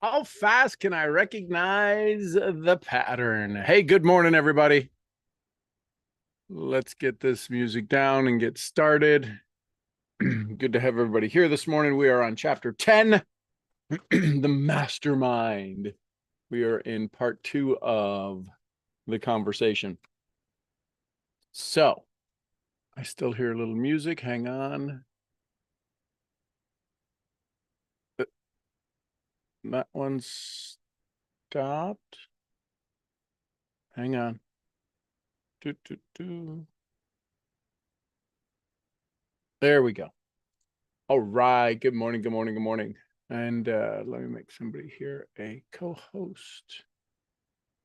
How fast can I recognize the pattern? Hey, good morning, everybody. Let's get this music down and get started. Good to have everybody here this morning. We are on chapter 10, the Mastermind. We are in part 2 of the conversation. So, I still hear a little music. Hang on. That one's stopped. Hang on. Doo, doo, doo. There we go. All right. Good morning. Good morning. Good morning. And let me make somebody here a co-host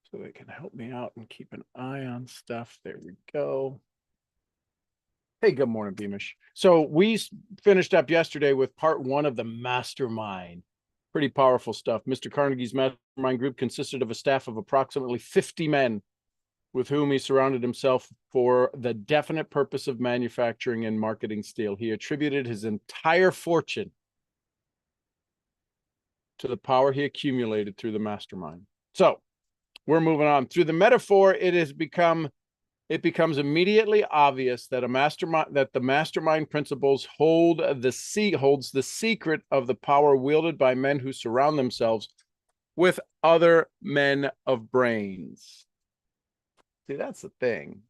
so they can help me out and keep an eye on stuff. There we go. Hey, good morning, Beamish. So we finished up yesterday with part 1 of the Mastermind. Pretty powerful stuff. Mr. Carnegie's Mastermind group consisted of a staff of approximately 50 men with whom he surrounded himself for the definite purpose of manufacturing and marketing steel. He attributed his entire fortune to the power he accumulated through the mastermind. So we're moving on. Through the metaphor, it becomes immediately obvious that the mastermind principles holds the secret of the power wielded by men who surround themselves with other men of brains. See, that's the thing.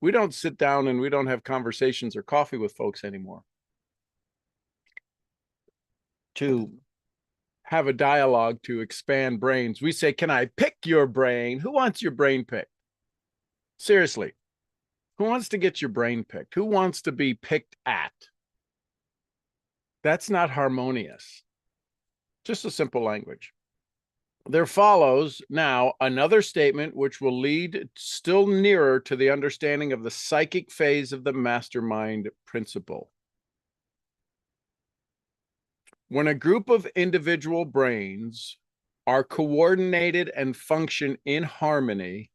We don't sit down and we don't have conversations or coffee with folks anymore to have a dialogue to expand brains. We say, can I pick your brain? Who wants your brain picked? Seriously, who wants to get your brain picked? Who wants to be picked at? That's not harmonious. Just a simple language. There follows now another statement which will lead still nearer to the understanding of the psychic phase of the mastermind principle. When a group of individual brains are coordinated and function in harmony,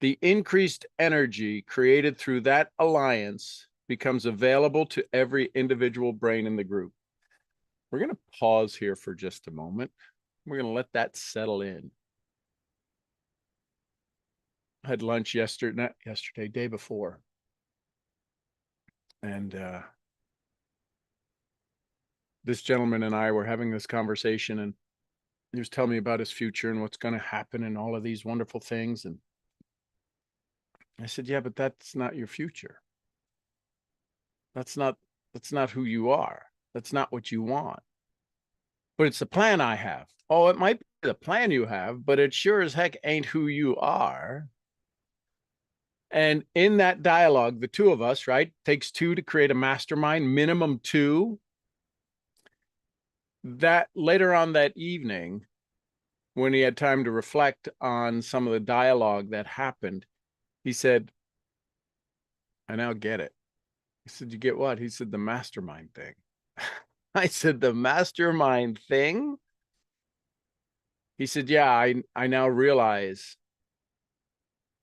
the increased energy created through that alliance becomes available to every individual brain in the group. We're going to pause here for just a moment. We're going to let that settle in. I had lunch yesterday, day before. And this gentleman and I were having this conversation, and he was telling me about his future and what's going to happen and all of these wonderful things. And I said, yeah, but that's not your future. That's not who you are. That's not what you want. But it's the plan I have. Oh, it might be the plan you have, but it sure as heck ain't who you are. And in that dialogue, the two of us, right, takes two to create a mastermind, minimum two. That later on that evening, when he had time to reflect on some of the dialogue that happened, he said, I now get it. I said, you get what? He said, the mastermind thing. I said, the mastermind thing? He said, yeah, I now realize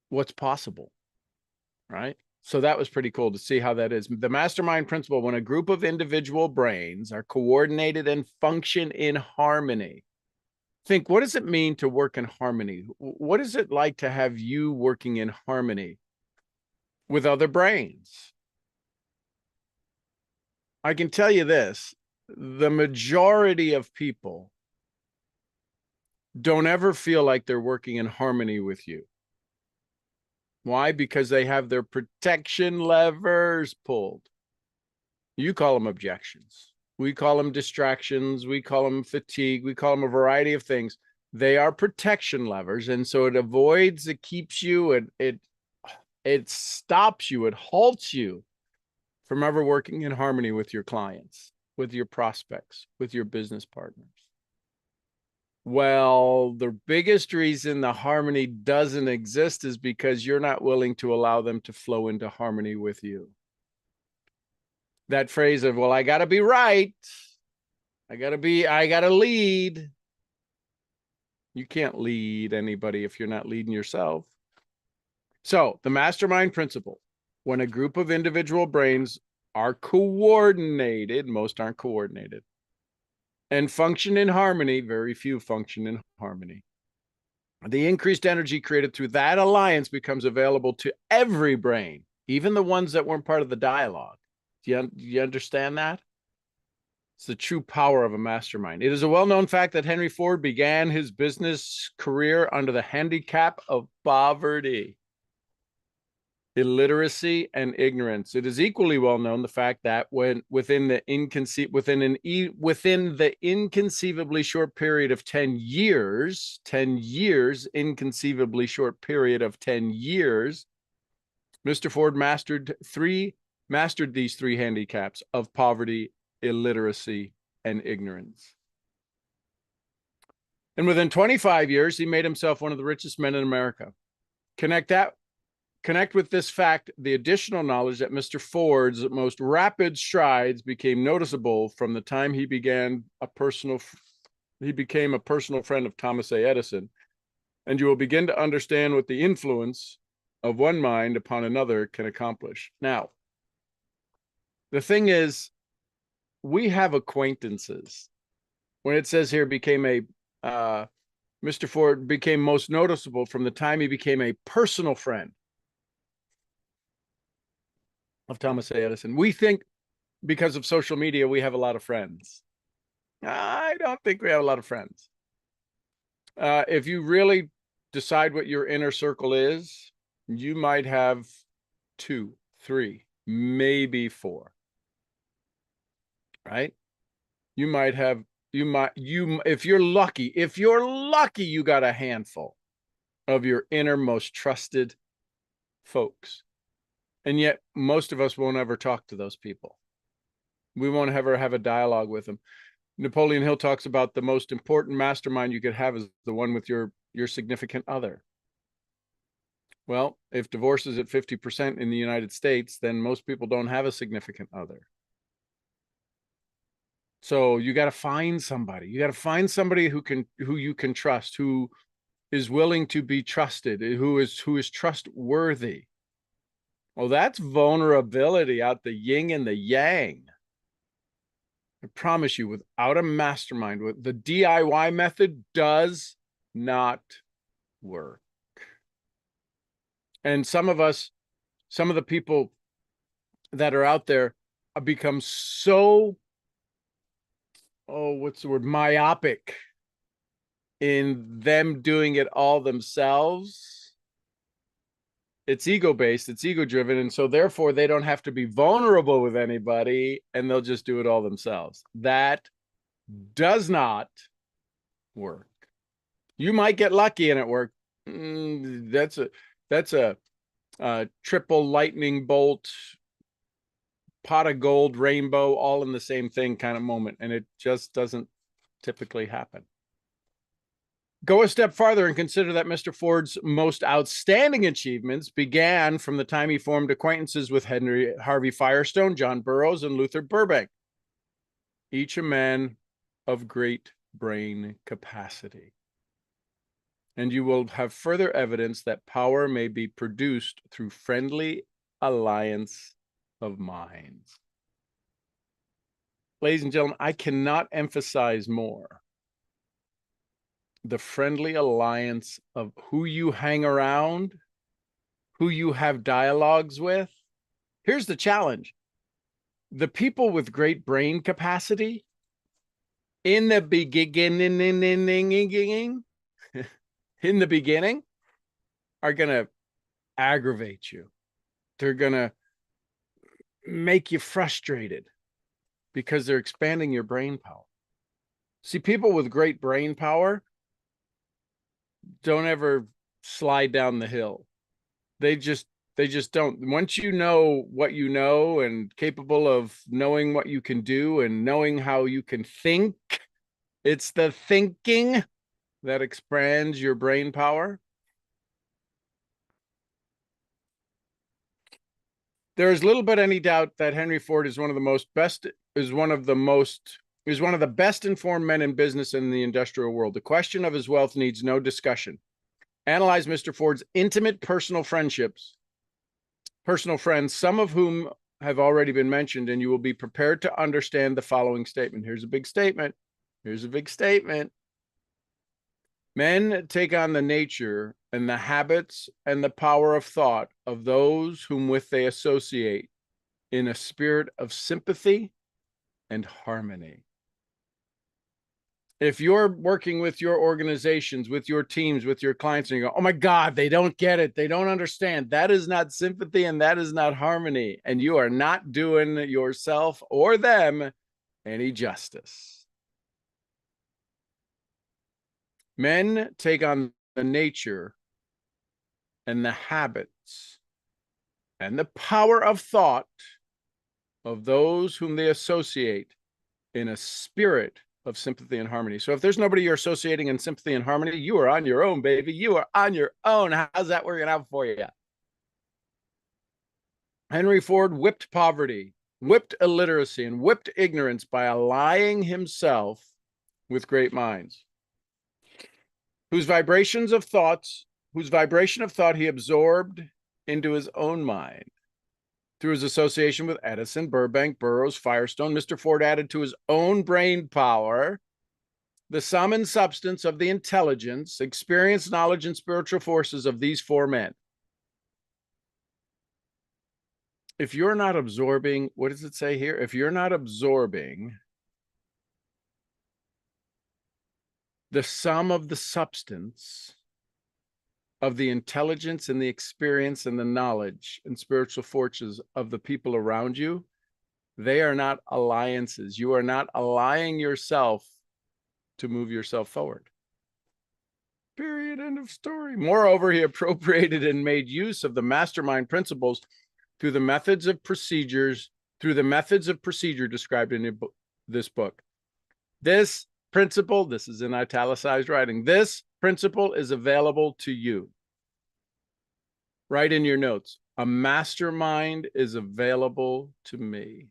what's possible, right? So that was pretty cool to see how that is. The mastermind principle, when a group of individual brains are coordinated and function in harmony. Think, what does it mean to work in harmony? What is it like to have you working in harmony with other brains? I can tell you this, the majority of people don't ever feel like they're working in harmony with you. Why? Because they have their protection levers pulled. You call them objections. We call them distractions. We call them fatigue. We call them a variety of things. They are protection levers. And so it avoids, it keeps you, it stops you, it halts you from ever working in harmony with your clients, with your prospects, with your business partners. Well, the biggest reason the harmony doesn't exist is because you're not willing to allow them to flow into harmony with you. That phrase of, well, I got to be right. I got to lead. You can't lead anybody if you're not leading yourself. So the mastermind principle, when a group of individual brains are coordinated, most aren't coordinated, and function in harmony. Very few function in harmony. The increased energy created through that alliance becomes available to every brain, even the ones that weren't part of the dialogue. Do you understand that? It's the true power of a mastermind. It is a well-known fact that Henry Ford began his business career under the handicap of poverty, illiteracy, and ignorance. It is equally well known the fact that within the inconceivably short period of 10 years, inconceivably short period of 10 years, Mr. Ford mastered these three handicaps of poverty, illiteracy, and ignorance. And within 25 years, he made himself one of the richest men in America. Connect with this fact the additional knowledge that Mr. Ford's most rapid strides became noticeable from the time he became a personal friend of Thomas A. Edison, and you will begin to understand what the influence of one mind upon another can accomplish. Now, the thing is, we have acquaintances. When it says here Mr. Ford became most noticeable from the time he became a personal friend of Thomas A. Edison. We think because of social media, we have a lot of friends. I don't think we have a lot of friends. If you really decide what your inner circle is, you might have 2, 3, maybe 4. Right? If you're lucky, you got a handful of your inner most trusted folks. And yet most of us won't ever talk to those people. We won't ever have a dialogue with them. Napoleon Hill talks about the most important mastermind you could have is the one with your significant other. Well, if divorce is at 50% in the United States, then most people don't have a significant other. So you got to find somebody. You got to find somebody who you can trust, who is willing to be trusted, who is trustworthy. Well, that's vulnerability out the yin and the yang. I promise you, without a mastermind, the DIY method does not work. And some of the people that are out there become so, myopic in them doing it all themselves. It's ego-based, it's ego-driven, and so therefore they don't have to be vulnerable with anybody, and they'll just do it all themselves. That does not work. You might get lucky and it work. That's a triple lightning bolt, pot of gold, rainbow, all in the same thing kind of moment, and it just doesn't typically happen. Go a step farther and consider that Mr. Ford's most outstanding achievements began from the time he formed acquaintances with Harvey Firestone, John Burroughs, and Luther Burbank, each a man of great brain capacity. And you will have further evidence that power may be produced through friendly alliance of minds. Ladies and gentlemen, I cannot emphasize more the friendly alliance of who you hang around, who you have dialogues with. Here's the challenge. The people with great brain capacity in the beginning are going to aggravate you. They're going to make you frustrated because they're expanding your brain power. See, people with great brain power don't ever slide down the hill. They just don't. Once you know what you know and capable of knowing what you can do and knowing how you can think, it's the thinking that expands your brain power. There is little but any doubt that Henry Ford is one of the best informed men in business in the industrial world. The question of his wealth needs no discussion. Analyze Mr. Ford's intimate personal friends, some of whom have already been mentioned, and you will be prepared to understand the following statement. Here's a big statement. Here's a big statement. Men take on the nature and the habits and the power of thought of those whom with they associate in a spirit of sympathy and harmony. If you're working with your organizations, with your teams, with your clients, and you go, oh my God, they don't get it, they don't understand, that is not sympathy and that is not harmony. And you are not doing yourself or them any justice. Men take on the nature and the habits and the power of thought of those whom they associate in a spirit of sympathy and harmony. So if there's nobody you're associating in sympathy and harmony, you are on your own, baby. You are on your own. How's that working out for you? Henry Ford whipped poverty, whipped illiteracy, and whipped ignorance by allying himself with great minds, whose vibration of thought he absorbed into his own mind. Through his association with Edison, Burbank, Burroughs, Firestone, Mr. Ford added to his own brain power the sum and substance of the intelligence, experience, knowledge, and spiritual forces of these four men. If you're not absorbing, what does it say here? If you're not absorbing the sum of the substance of the intelligence and the experience and the knowledge and spiritual forces of the people around you, they are not alliances. You are not allying yourself to move yourself forward. Period. End of story. Moreover, he appropriated and made use of the mastermind principles through the methods of procedure described in this book. This principle, this is in italicized writing, this principle is available to you. Write in your notes, a mastermind is available to me.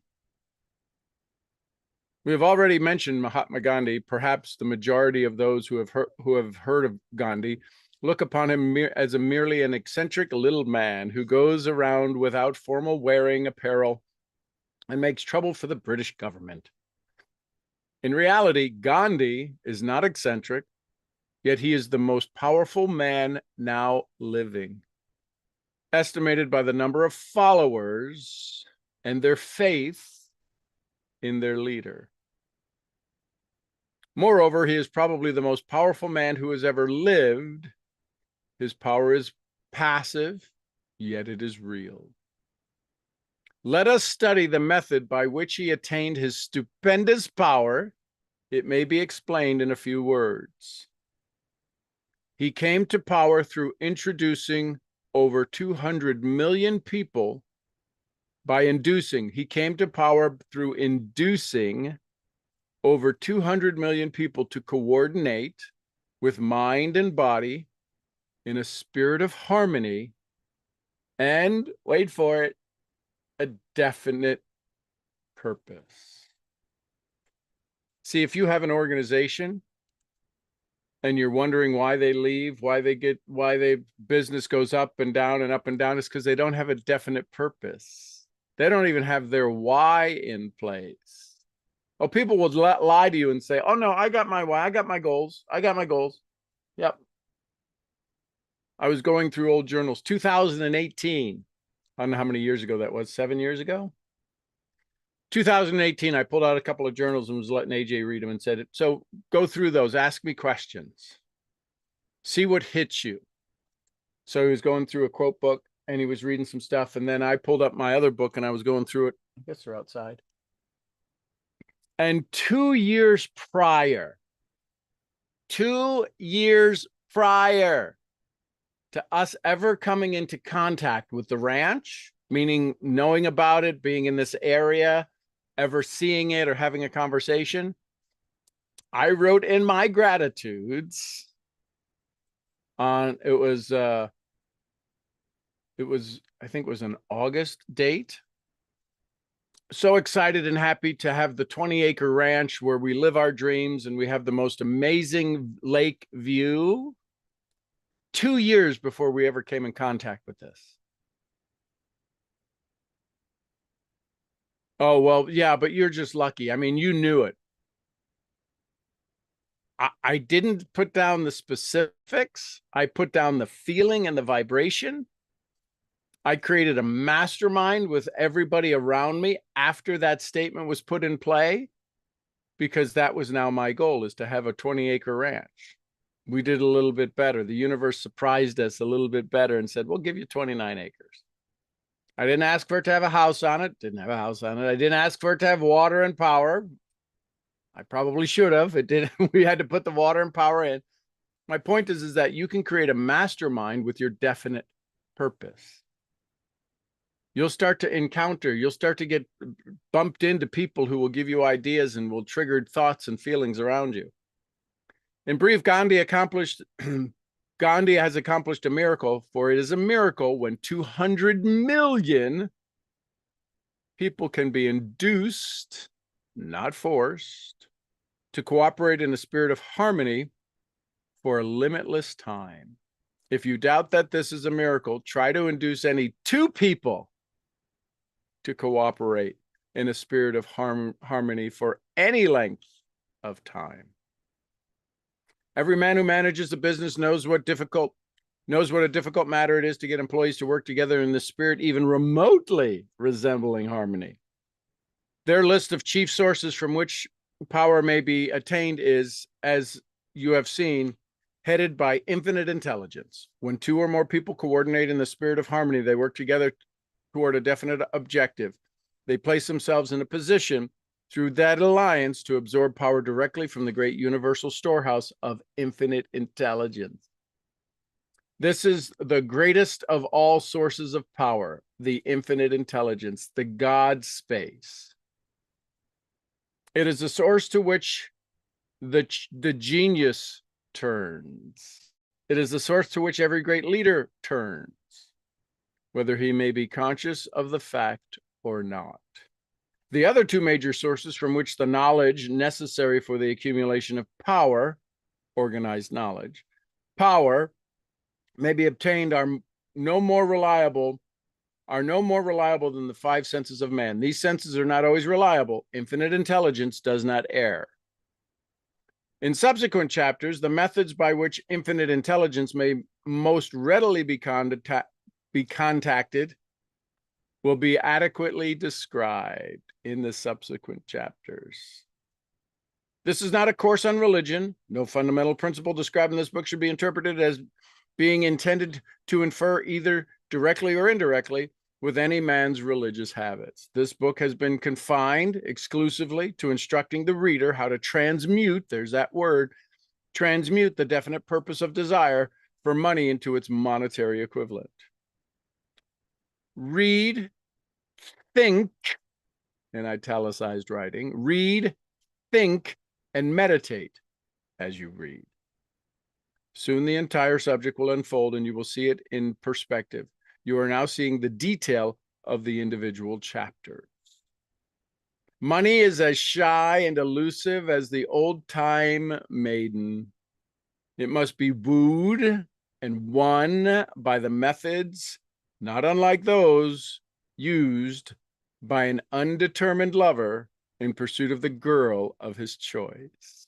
We have already mentioned Mahatma Gandhi. Perhaps the majority of those who have heard of Gandhi look upon him as merely an eccentric little man who goes around without formal wearing apparel and makes trouble for the British government. In reality, Gandhi is not eccentric, yet he is the most powerful man now living, estimated by the number of followers and their faith in their leader. Moreover, he is probably the most powerful man who has ever lived. His power is passive, yet it is real. Let us study the method by which he attained his stupendous power. It may be explained in a few words. He came to power through introducing over 200 million people by inducing. He came to power through inducing over 200 million people to coordinate with mind and body in a spirit of harmony and, wait for it, a definite purpose. See, if you have an organization and you're wondering why they leave, why their business goes up and down, it's because they don't have a definite purpose. They don't even have their why in place. Oh, people will lie to you and say, oh no, I got my why, I got my goals. Yep. I was going through old journals, 2018. I don't know how many years ago that was, 7 years ago? 2018, I pulled out a couple of journals and was letting AJ read them and said, so go through those, ask me questions, see what hits you. So he was going through a quote book and he was reading some stuff. And then I pulled up my other book and I was going through it. I guess they're outside. And 2 years prior to us ever coming into contact with the ranch, meaning knowing about it, being in this area, ever seeing it or having a conversation, I wrote in my gratitudes on, I think it was an August date. So excited and happy to have the 20-acre ranch where we live our dreams and we have the most amazing lake view. 2 years before we ever came in contact with this. Oh, well, yeah, but you're just lucky. I mean, you knew it. I didn't put down the specifics. I put down the feeling and the vibration. I created a mastermind with everybody around me after that statement was put in play, because that was now my goal, is to have a 20-acre ranch. We did a little bit better. The universe surprised us a little bit better and said, we'll give you 29 acres. I didn't ask for it to have a house on it. Didn't have a house on it. I didn't ask for it to have water and power. I probably should have. It did. We had to put the water and power in. My point is that you can create a mastermind with your definite purpose. You'll start to get bumped into people who will give you ideas and will trigger thoughts and feelings around you. In brief, Gandhi has accomplished a miracle, for it is a miracle when 200 million people can be induced, not forced, to cooperate in a spirit of harmony for a limitless time. If you doubt that this is a miracle, try to induce any two people to cooperate in a spirit of harmony for any length of time. Every man who manages a business knows what a difficult matter it is to get employees to work together in the spirit even remotely resembling harmony. Their list of chief sources from which power may be attained is, as you have seen, headed by infinite intelligence. When two or more people coordinate in the spirit of harmony, they work together toward a definite objective. They place themselves in a position through that alliance to absorb power directly from the great universal storehouse of infinite intelligence. This is the greatest of all sources of power, the infinite intelligence, the God space. It is the source to which the genius turns. It is the source to which every great leader turns, whether he may be conscious of the fact or not. The other two major sources from which the knowledge necessary for the accumulation of power, organized knowledge, power may be obtained are no more reliable than the five senses of man. These senses are not always reliable. Infinite intelligence does not err. In subsequent chapters, the methods by which infinite intelligence may most readily be contacted will be adequately described in the subsequent chapters. This is not a course on religion. No fundamental principle described in this book should be interpreted as being intended to infer either directly or indirectly with any man's religious habits. This book has been confined exclusively to instructing the reader how to transmute, there's that word, transmute the definite purpose of desire for money into its monetary equivalent. Read, think, in italicized writing, read, think, and meditate as you read. Soon the entire subject will unfold and you will see it in perspective. You are now seeing the detail of the individual chapters. Money is as shy and elusive as the old-time maiden. It must be wooed and won by the methods, not unlike those used by an undetermined lover in pursuit of the girl of his choice.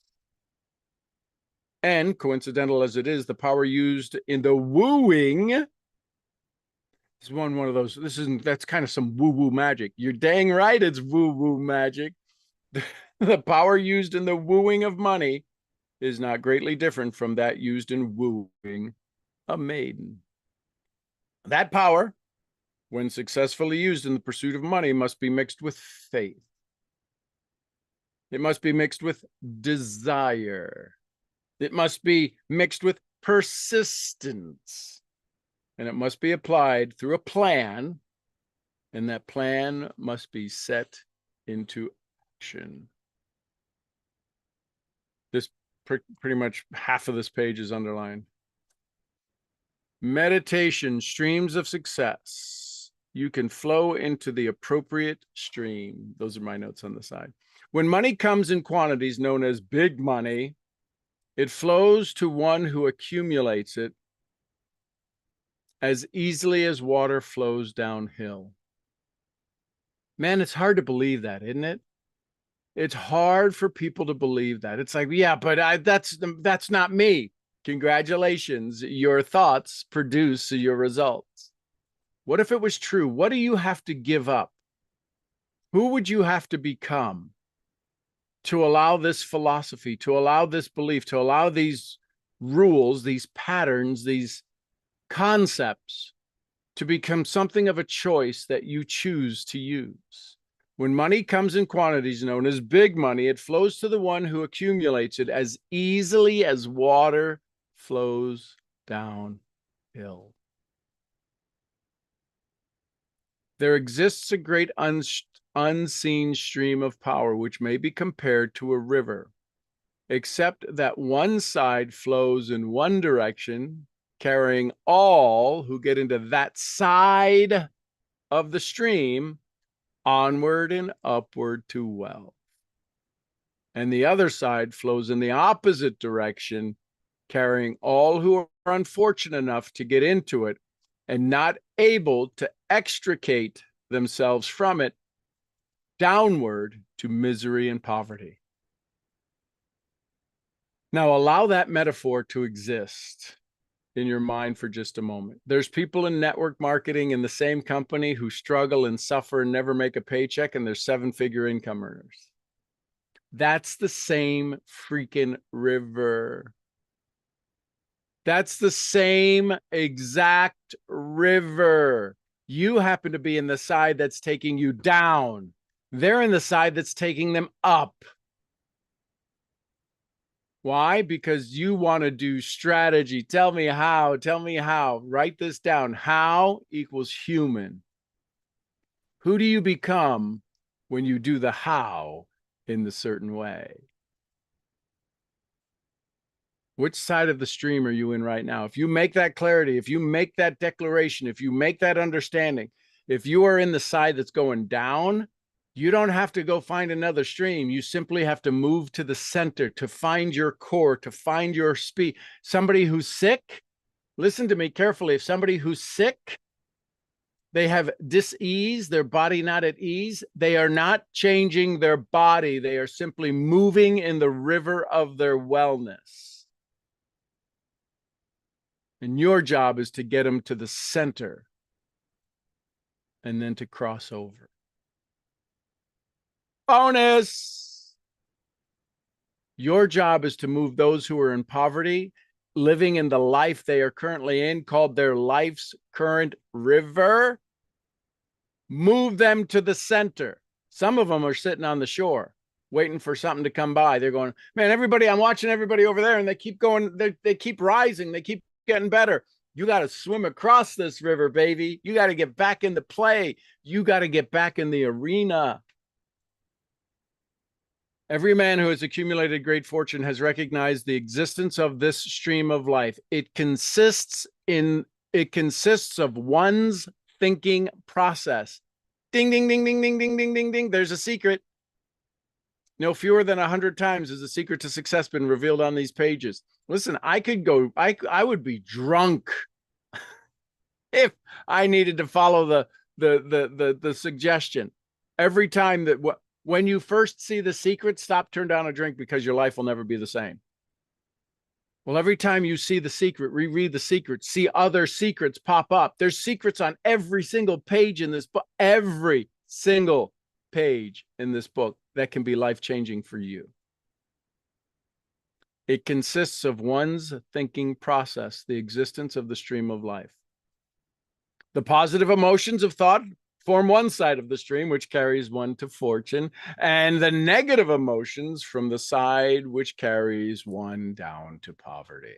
And coincidental as it is, the power used in the wooing is one of those. That's kind of some woo-woo magic. You're dang right, it's woo-woo magic. The power used in the wooing of money is not greatly different from that used in wooing a maiden. That power, when successfully used in the pursuit of money, must be mixed with faith. It must be mixed with desire. It must be mixed with persistence. And it must be applied through a plan. And that plan must be set into action. This pretty much half of this page is underlined. Meditation, streams of success. You can flow into the appropriate stream. Those are my notes on the side. When money comes in quantities known as big money, it flows to one who accumulates it as easily as water flows downhill. Man, it's hard to believe that, isn't it? It's hard for people to believe that. It's like, yeah, but that's not me. Congratulations. Your thoughts produce your results. What if it was true? What do you have to give up? Who would you have to become to allow this philosophy, to allow this belief, to allow these rules, these patterns, these concepts to become something of a choice that you choose to use? When money comes in quantities known as big money, it flows to the one who accumulates it as easily as water flows downhill. There exists a great unseen stream of power which may be compared to a river, except that one side flows in one direction, carrying all who get into that side of the stream onward and upward to wealth. And the other side flows in the opposite direction, carrying all who are unfortunate enough to get into it and not able to extricate themselves from it downward to misery and poverty. Now, allow that metaphor to exist in your mind for just a moment. There's people in network marketing in the same company who struggle and suffer and never make a paycheck, and they're seven-figure income earners. That's the same freaking river. That's the same exact river. You happen to be in the side that's taking you down. They're in the side that's taking them up. Why? Because you want to do strategy. Tell me how. Tell me how. Write this down. How equals human. Who do you become when you do the how in the certain way? Which side of the stream are you in right now? If you make that clarity, if you make that declaration, if you make that understanding, if you are in the side that's going down, you don't have to go find another stream. You simply have to move to the center, to find your core, to find your speed. Somebody who's sick, listen to me carefully. If somebody who's sick, they have dis-ease, their body not at ease, they are not changing their body. They are simply moving in the river of their wellness. And your job is to get them to the center and then to cross over. Bonus! Your job is to move those who are in poverty, living in the life they are currently in, called their life's current river. Move them to the center. Some of them are sitting on the shore, waiting for something to come by. They're going, man, everybody, I'm watching everybody over there, and they keep going, they keep rising, they keep getting better. You got to swim across this river, baby. You got to get back into play. You got to get back in the arena. Every man who has accumulated great fortune has recognized the existence of this stream of life. It consists of one's thinking process. Ding, ding, ding, ding, ding, ding, ding, ding, ding. There's a secret. No fewer than 100 times has the secret to success been revealed on these pages. Listen, I would be drunk if I needed to follow the suggestion. Every time that when you first see the secret, stop, turn down a drink, because your life will never be the same. Well, every time you see the secret, reread the secret, see other secrets pop up. There's secrets on every single page in this book, every single page in this book that can be life-changing for you. It consists of one's thinking process, the existence of the stream of life. The positive emotions of thought form one side of the stream, which carries one to fortune, and the negative emotions from the side which carries one down to poverty.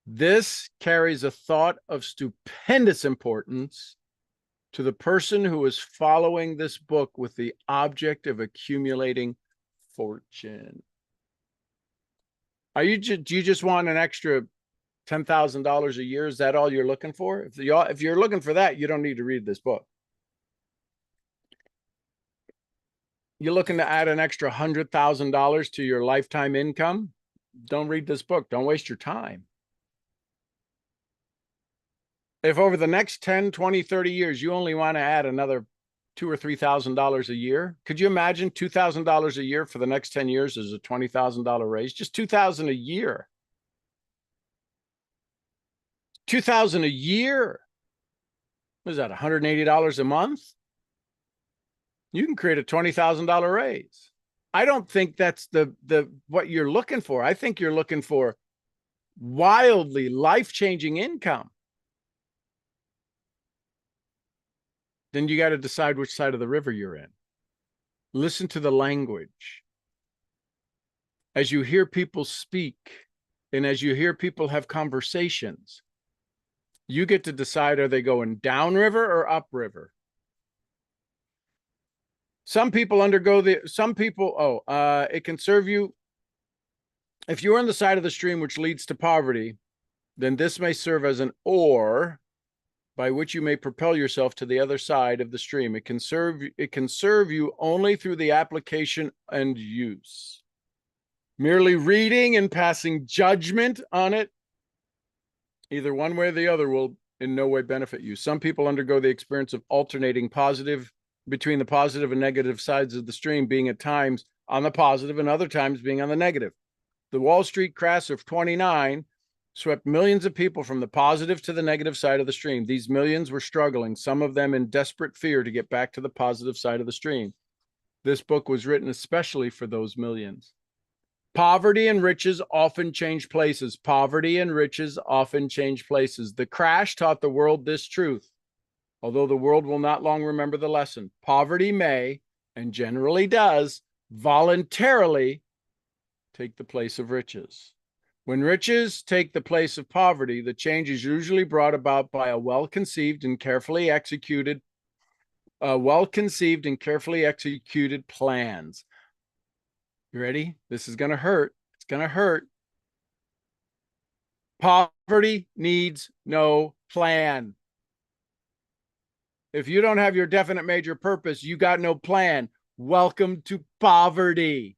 This carries a thought of stupendous importance to the person who is following this book with the object of accumulating fortune. Do you just want an extra $10,000 a year? Is that all you're looking for? If you're looking for that, you don't need to read this book. You're looking to add an extra $100,000 to your lifetime income? Don't read this book. Don't waste your time. If over the next 10, 20, 30 years, you only want to add another $2,000 or $3,000 a year. Could you imagine $2,000 a year for the next 10 years as a $20,000 raise? Just $2,000 a year. $2,000 a year. What is that, $180 a month? You can create a $20,000 raise. I don't think that's the what you're looking for. I think you're looking for wildly life-changing income. Then you got to decide which side of the river you're in. Listen to the language. As you hear people speak and as you hear people have conversations, you get to decide, are they going downriver or upriver? Some people it can serve you. If you're on the side of the stream which leads to poverty, then this may serve as an oar by which you may propel yourself to the other side of the stream. It can serve you only through the application and use. Merely reading and passing judgment on it, either one way or the other, will in no way benefit you. Some people undergo the experience of alternating between the positive and negative sides of the stream, being at times on the positive and other times being on the negative. The Wall Street crash of 29 swept millions of people from the positive to the negative side of the stream. These millions were struggling, some of them in desperate fear to get back to the positive side of the stream. This book was written especially for those millions. Poverty and riches often change places. Poverty and riches often change places. The crash taught the world this truth. Although the world will not long remember the lesson, poverty may, and generally does, voluntarily take the place of riches. When riches take the place of poverty, the change is usually brought about by a well-conceived and carefully executed plans. You ready? This is going to hurt. It's going to hurt. Poverty needs no plan. If you don't have your definite major purpose, you got no plan. Welcome to poverty.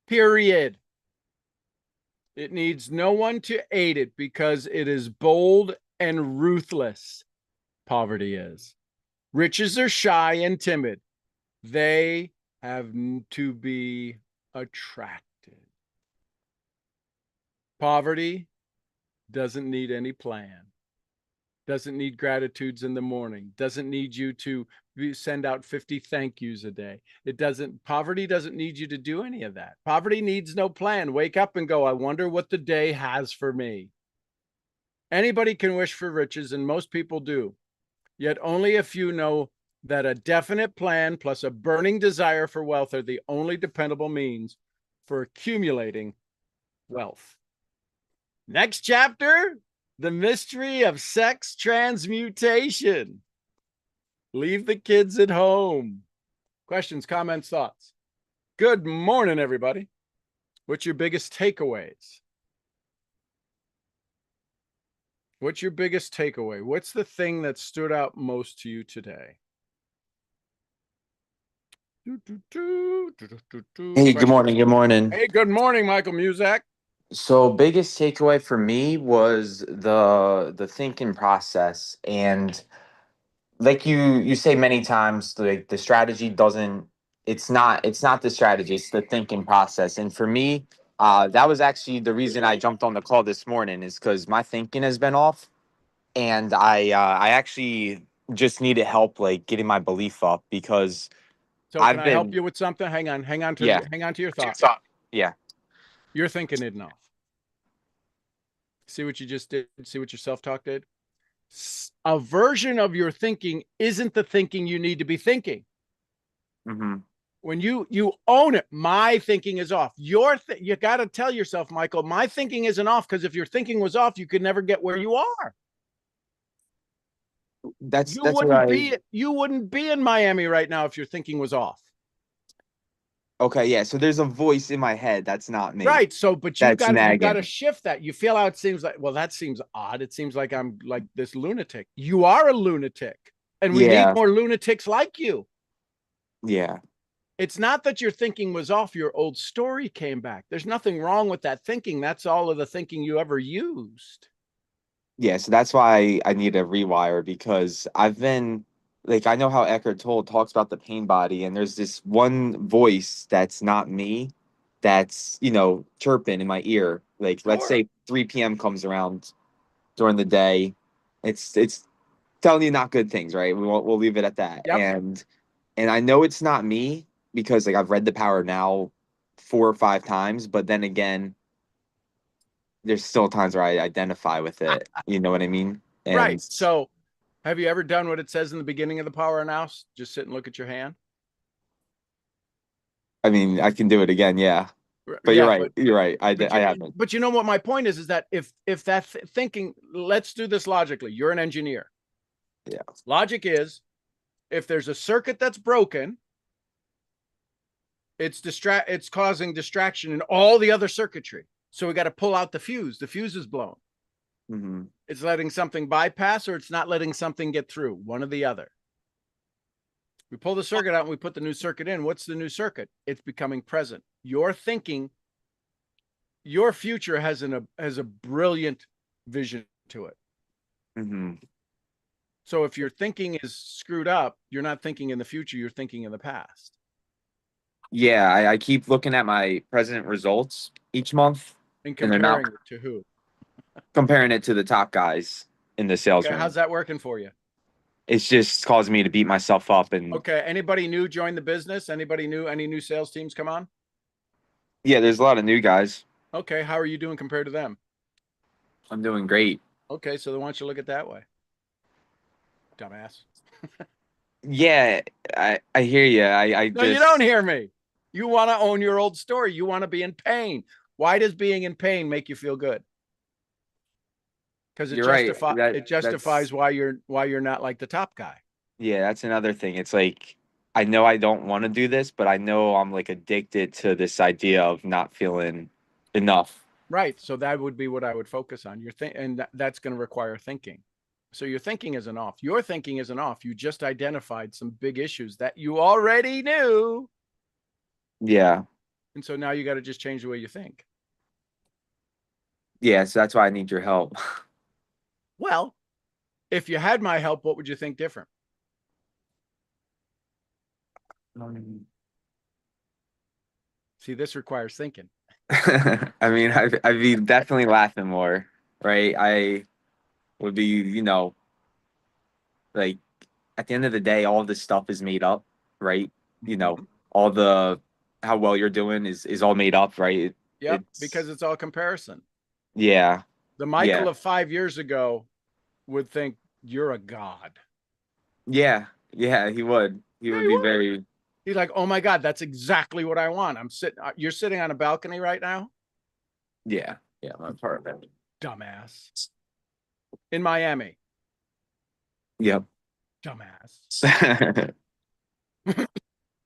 Period. It needs no one to aid it because it is bold and ruthless. Poverty is. Riches are shy and timid. They have to be attracted. Poverty doesn't need any plan. Doesn't need gratitudes in the morning. Doesn't need you to send out 50 thank yous a day. Poverty doesn't need you to do any of that. Poverty needs no plan. Wake up and go, I wonder what the day has for me. Anybody can wish for riches, and most people do. Yet only a few know that a definite plan plus a burning desire for wealth are the only dependable means for accumulating wealth. Next chapter, the mystery of sex transmutation. Leave the kids at home. Questions, comments, thoughts? Good morning, everybody. What's your biggest takeaways? What's your biggest takeaway? What's the thing that stood out most to you today? Hey, good morning. Good morning. Hey, good morning, Michael Muzak. So, biggest takeaway for me was the thinking process, and like you say many times, like the strategy doesn't. It's not the strategy. It's the thinking process. And for me, that was actually the reason I jumped on the call this morning, is because my thinking has been off, and I actually just needed help, like getting my belief up, because So can I've I help been you with something? Hang on to yeah your thought. yeah. You're thinking it enough. See what you just did? See what your self-talk did? A version of your thinking isn't the thinking you need to be thinking. Mm-hmm. When you own it, my thinking is off. You got to tell yourself, Michael, my thinking isn't off, because if your thinking was off, you could never get where you are. That's You wouldn't be in Miami right now if your thinking was off. Okay, yeah. So there's a voice in my head that's not me. Right. So, but you That's got nagging. to shift that. You feel how it seems like, well, that seems odd. It seems like I'm like this lunatic. You are a lunatic, and we need more lunatics like you. Yeah. It's not that your thinking was off. Your old story came back. There's nothing wrong with that thinking. That's all of the thinking you ever used. Yeah. So that's why I need a rewire, because I've been like I know how Eckhart Tolle talks about the pain body, and there's this one voice that's not me, that's chirping in my ear. Like let's Sure. say 3 p.m. comes around during the day, it's telling you not good things, right? We'll leave it at that. Yep. And I know it's not me because like I've read The Power Now 4 or 5 times, but then again, there's still times where I identify with it. You know what I mean? Right. And So have you ever done what it says in the beginning of the Power House? Just sit and look at your hand. I mean, I can do it again, yeah. But you're Yeah, right. You're right. I haven't. but you know what my point is that if that thinking, let's do this logically. You're an engineer. Yeah. Logic is if there's a circuit that's broken, it's causing distraction in all the other circuitry. So we got to pull out the fuse. The fuse is blown. Hmm. It's letting something bypass or it's not letting something get through, one or the other. We pull the circuit out and we put the new circuit in. What's the new circuit? It's becoming present. Your thinking, your future has a brilliant vision to it. Hmm. So if your thinking is screwed up, you're not thinking in the future, you're thinking in the past. Yeah, I keep looking at my present results each month, And and they're not comparing it to who? comparing it to the top guys in the sales Okay, range. how's that working for you? It's just causing me to beat myself up. And Okay, anybody new join the business? Anybody new? Any new sales teams come on? yeah, there's a lot of new guys. Okay, how are you doing compared to them? I'm doing great. Okay, so then why don't you look at it that way, dumbass? Yeah, I hear you. I No, you don't just hear me. You want to own your old story. You want to be in pain. Why does being in pain make you feel good? Because you're right. it That's justifies why you're not like the top guy. yeah, that's another thing. It's like I know I don't want to do this, but I know I'm like addicted to this idea of not feeling enough. Right. So that would be what I would focus on. And that's going to require thinking. So your thinking isn't off. Your thinking isn't off. You just identified some big issues that you already knew. Yeah. And so now you got to just change the way you think. Yeah, so that's why I need your help. Well, if you had my help, what would you think different? See, this requires thinking. I mean, I'd be definitely laughing more, right? I would be, like at the end of the day, all this stuff is made up, right? You know, Mhm. all the how well you're doing is all made up, right? Yep. It's Because it's all comparison. yeah, The yeah, Michael of 5 years ago would think you're a god. yeah, yeah. He would. He Yeah, would he be would. very He's like, oh my God, that's exactly what I want. You're sitting on a balcony right now, yeah, yeah. My apartment. dumbass, in Miami, Yep. dumbass.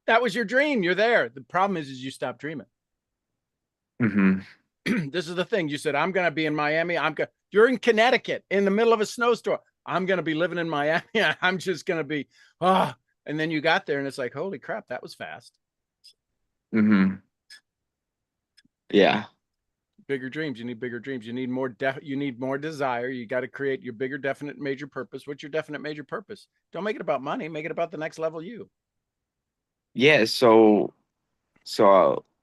That was your dream. You're there. The problem is you stop dreaming. Hmm. This is the thing. You said, I'm going to be in Miami. You're in Connecticut in the middle of a snowstorm. I'm going to be living in Miami. I'm just going to be, ah. And then you got there and it's like, holy crap, that was fast. Hmm. Yeah. Bigger dreams. You need bigger dreams. You need more desire. You got to create your bigger, definite, major purpose. What's your definite, major purpose? Don't make it about money. Make it about the next level you. Yeah. So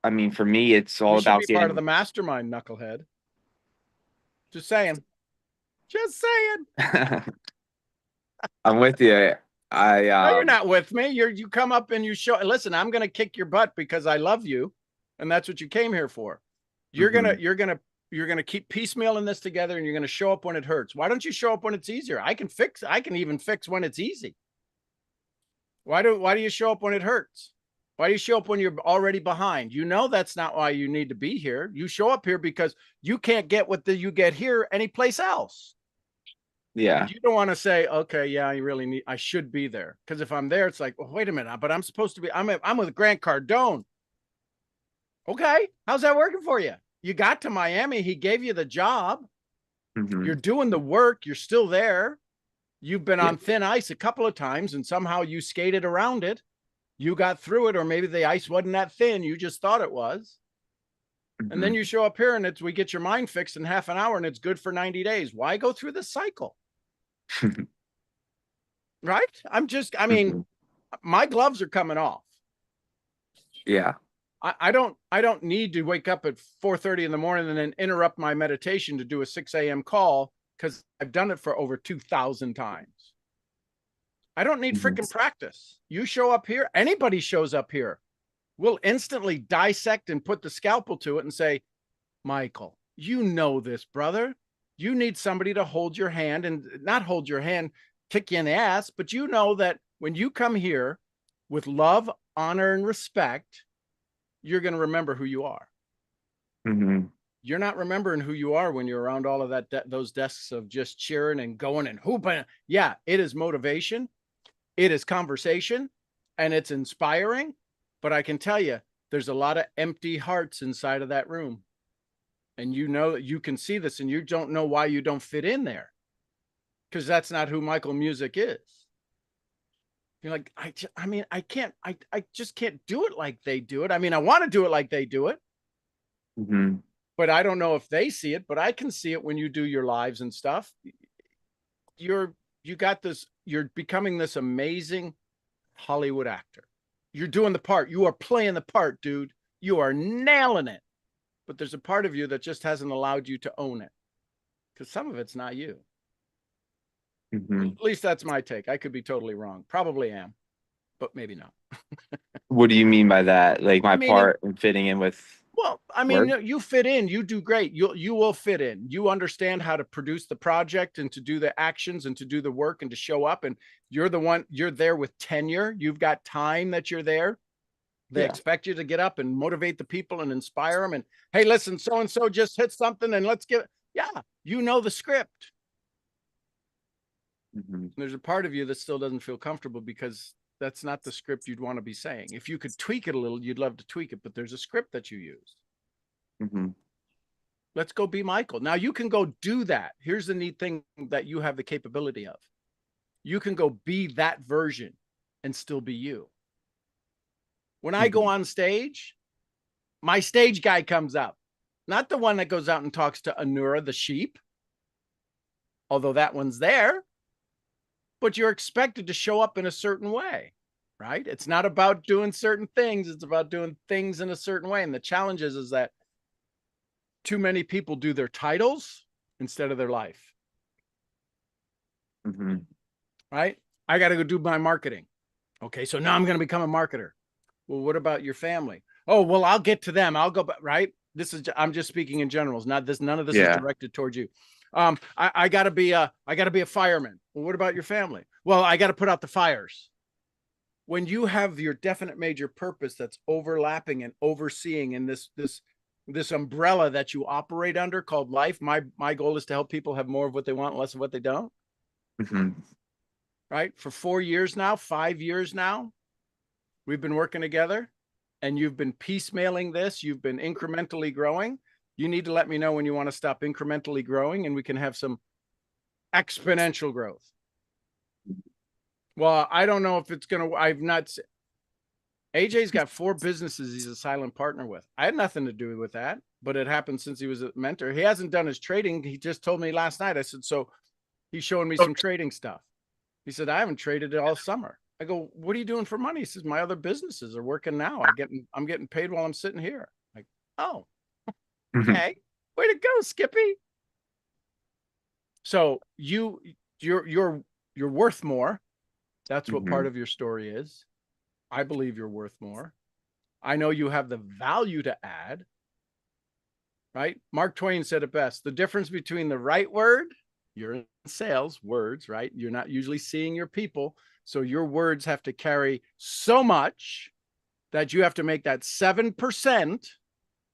I mean, for me, it's You all should about be part of the getting. mastermind, knucklehead. Just saying. Just saying. I'm with you. I No, you're not with me. You come up and you show. Listen, I'm going to kick your butt because I love you, and that's what you came here for. You're gonna Mhm. you're gonna you're gonna keep piecemealing this together, and you're gonna show up when it hurts. Why don't you show up when it's easier? I can fix. I can even fix when it's easy. Why do you show up when it hurts? Why do you show up when you're already behind? You know that's not why you need to be here. You show up here because you can't get what you get here anyplace else. Yeah. But you don't want to say, okay, yeah, I should be there. Because if I'm there, it's like, well, wait a minute, but I'm supposed to be, I'm with Grant Cardone. Okay, how's that working for you? You got to Miami, he gave you the job. Hmm. You're doing the work, you're still there. You've been Yeah. on thin ice a couple of times and somehow you skated around it. You got through it, or maybe the ice wasn't that thin. You just thought it was. And then Hmm. you show up here and we get your mind fixed in half an hour and it's good for 90 days. Why go through the cycle? right? I mean, my gloves are coming off. Yeah. I don't need to wake up at 4:30 in the morning and then interrupt my meditation to do a 6 a.m. call because I've done it for over 2,000 times. I don't need Mhm. freaking practice. You show up here, anybody shows up here, we'll instantly dissect and put the scalpel to it and say, Michael, you know this, brother. You need somebody to hold your hand and not hold your hand, kick you in the ass, but you know that when you come here with love, honor, and respect, you're going to remember who you are. Mhm. You're not remembering who you are when you're around all of those desks of just cheering and going and hooping. Yeah, it is motivation, it is conversation, and it's inspiring. But I can tell you, there's a lot of empty hearts inside of that room. And you know that you can see this and you don't know why you don't fit in there because that's not who Michael Music is. You're like, I mean, I just can't do it like they do it. I mean, I want to do it like they do it, Mhm. but I don't know if they see it, but I can see it when you do your lives and stuff. You got this, you're becoming this amazing Hollywood actor. You're doing the part. You are playing the part, dude. You are nailing it. But there's a part of you that just hasn't allowed you to own it because some of it's not you. Mhm. At least that's my take. I could be totally wrong. Probably am, but maybe not. What do you mean by that? Like my Meaning, part and fitting in with well, I mean, work? you fit in. You do great. You will fit in. You understand how to produce the project and to do the actions and to do the work and to show up. And you're the one. You're there with tenure. You've got time that you're there. They Yeah. expect you to get up and motivate the people and inspire them. And hey, listen, so and so just hit something, and let's get. Yeah, you know the script. Mhm. There's a part of you that still doesn't feel comfortable because that's not the script you'd want to be saying. If you could tweak it a little, you'd love to tweak it, but there's a script that you use. Mhm. Let's go be Michael. Now you can go do that. Here's the neat thing that you have the capability of. You can go be that version and still be you. When I go Mhm. on stage, my stage guy comes up, not the one that goes out and talks to Anura, the sheep, although that one's there, but you're expected to show up in a certain way, right? It's not about doing certain things. It's about doing things in a certain way. And the challenge is that too many people do their titles instead of their life, Mhm. right? I got to go do my marketing. Okay. So now I'm going to become a marketer. Well, what about your family? Oh, well, I'll get to them. I'll go back, right? I'm just speaking in generals. Not this, none of this is Yeah. directed towards you. I gotta be a fireman. Well, what about your family? Well, I gotta put out the fires. When you have your definite major purpose that's overlapping and overseeing in this umbrella that you operate under called life, my goal is to help people have more of what they want, less of what they don't. Mhm. Right? For 4 years now, 5 years now, we've been working together, and you've been piecemealing this. You've been incrementally growing. You need to let me know when you want to stop incrementally growing, and we can have some exponential growth. Well, I don't know if it's gonna. I've not. AJ's got 4 businesses he's a silent partner with. I had nothing to do with that, but it happened since he was a mentor. He hasn't done his trading. He just told me last night. I said, so he's showing me some trading stuff. He said, I haven't traded it all summer. I go, what are you doing for money? He says, my other businesses are working now. I'm getting paid while I'm sitting here. Like, oh, Mhm. okay. Way to go, Skippy. So you're worth more. That's what part Mhm. of your story is. I believe you're worth more. I know you have the value to add, right? Mark Twain said it best. The difference between the right word, you're in sales, words, right? You're not usually seeing your people. So your words have to carry so much that you have to make that 7%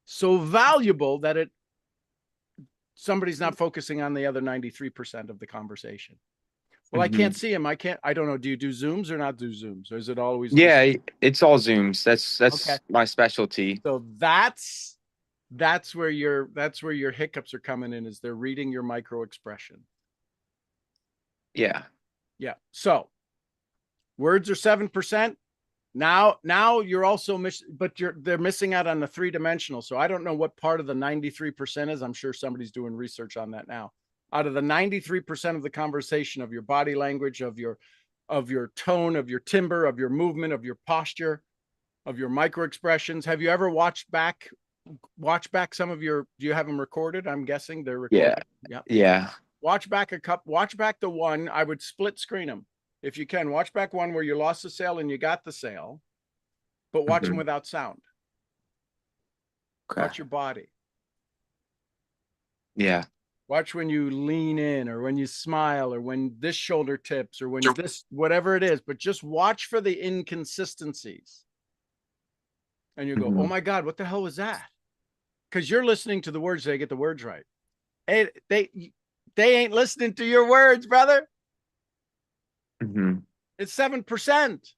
so valuable that somebody's not focusing on the other 93% of the conversation. Well, I can't Mhm. see him. I don't know. Do you do Zooms or not do Zooms? Or is it always just Yeah, it's all Zooms. okay? That's my specialty. So that's where your hiccups are coming in, is they're reading your micro expression. Yeah. Yeah. So words are 7%. Now you're also but they're missing out on the 3-dimensional. So I don't know what part of the 93% is. I'm sure somebody's doing research on that now. Out of the 93% of the conversation, of your body language, of your of your tone, of your timbre, of your movement, of your posture, of your micro expressions. Have you ever watch back some of your, do you have them recorded? I'm guessing they're Yeah. recorded. Yeah. Yeah. Watch back the one. I would split screen them if you can. Watch back one where you lost the sale and you got the sale, but watch them Mhm. without sound. Okay. Watch your body. Yeah. Watch when you lean in or when you smile or when this shoulder tips or when this, whatever it is, but just watch for the inconsistencies. And you go, oh Mhm. my God, what the hell was that? Because you're listening to the words, they get the words right. And they ain't listening to your words, brother. Mhm. It's 7%.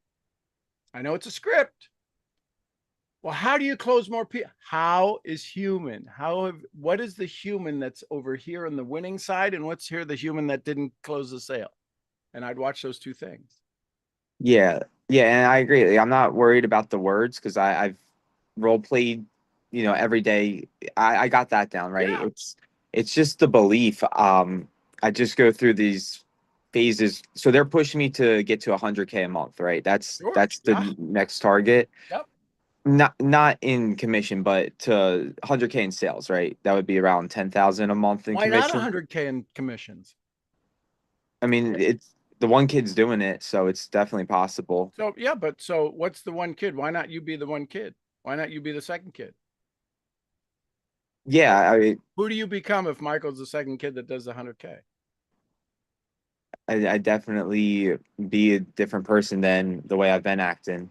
I know it's a script. Well, how do you close more people? How is human? What is the human that's over here on the winning side, and what's here the human that didn't close the sale? And I'd watch those two things. Yeah. Yeah, and I agree. Like, I'm not worried about the words because I've role played, every day. I got that down, right? Yeah, It's just the belief. I just go through these phases. So they're pushing me to get to 100K a month, right? That's sure. that's Yeah. the next target. Yep. Not in commission, but to 100K in sales, right? That would be around 10,000 a month in Why not commission. 100K in commissions? I mean, it's the one kid's doing it, so it's definitely possible. So yeah, but so what's the one kid? Why not you be the one kid? Why not you be the second kid? Yeah, Who do you become if Michael's the second kid that does the 100K? I definitely be a different person than the way I've been acting.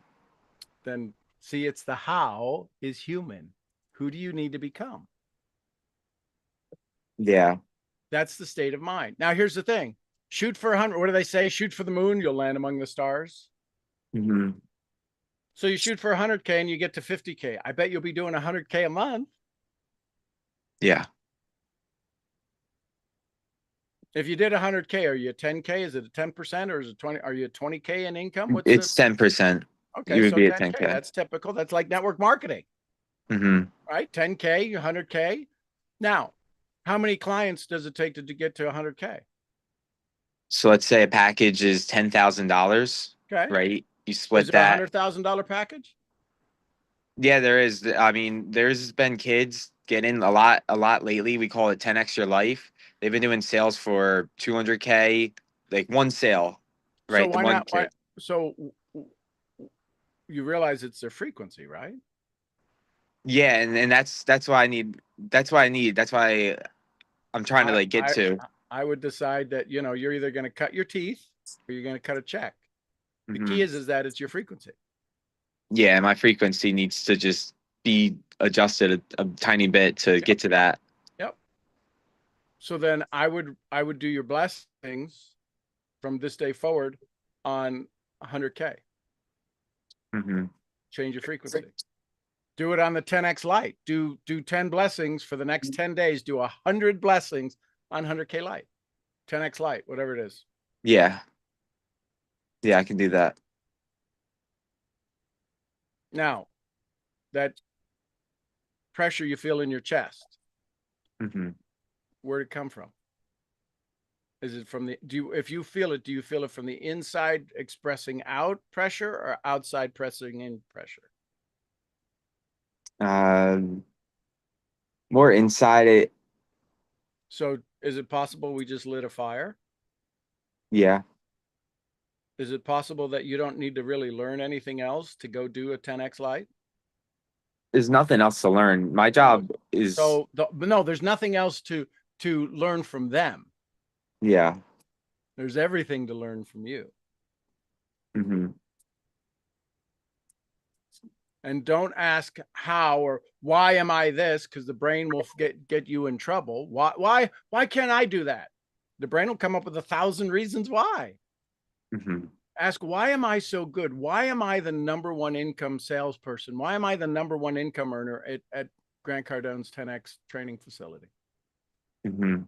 Then see, it's the how is human. Who do you need to become? Yeah. That's the state of mind. Now, here's the thing: shoot for 100. What do they say? Shoot for the moon, you'll land among the stars. Hmm. So you shoot for 100K and you get to 50K. I bet you'll be doing 100K a month. Yeah. If you did 100K, are you 10K? Is it a 10% or is it 20? Are you 20K in income? What's the, It's 10%. okay? You would So be at 10K. 10K. That's typical. That's like network marketing, Hmm. right? 10K, 100K. Now, how many clients does it take to get to 100K? So let's say a package is $10,000, Okay. right? You Is split there a that. $100,000 package? Yeah, there is. I mean, there's been kids getting a lot lately. We call it 10x your life. They've been doing sales for 200K, like one sale, So right? The why one not? Why? kid. So you realize it's their frequency, right? Yeah, and that's why I need. That's why I need. That's why I'm trying to I like get I to. I would decide that you're either going to cut your teeth or you're going to cut a check. The key Hmm. is that it's your frequency. Yeah, my frequency needs to just be adjusted a tiny bit to Yep. get to that. Yep. So then I would do your blessings from this day forward on 100K. Hmm. Change your frequency. Do it on the 10x light. Do 10 blessings for the next 10 days. Do 100 blessings on 100K light. 10x light, whatever it is. Yeah, yeah, I can do that. Now, that pressure you feel in your chest, Hmm. where'd it come from? Is it from if you feel it, do you feel it from the inside expressing out pressure or outside pressing in pressure? Um, More inside it. So is it possible we just lit a fire? Yeah, Is it possible that you don't need to really learn anything else to go do a 10x light? there's nothing else to learn. My No. job is, But no, there's nothing else to learn from them. yeah. There's everything to learn from you. Hmm. And don't ask how or why am I this, because the brain will get you in trouble. Why can't I do that? The brain will come up with 1,000 reasons why. Hmm. Ask, why am I so good? Why am I the number one income salesperson? Why am I the number one income earner at Grant Cardone's 10x training facility? Hmm.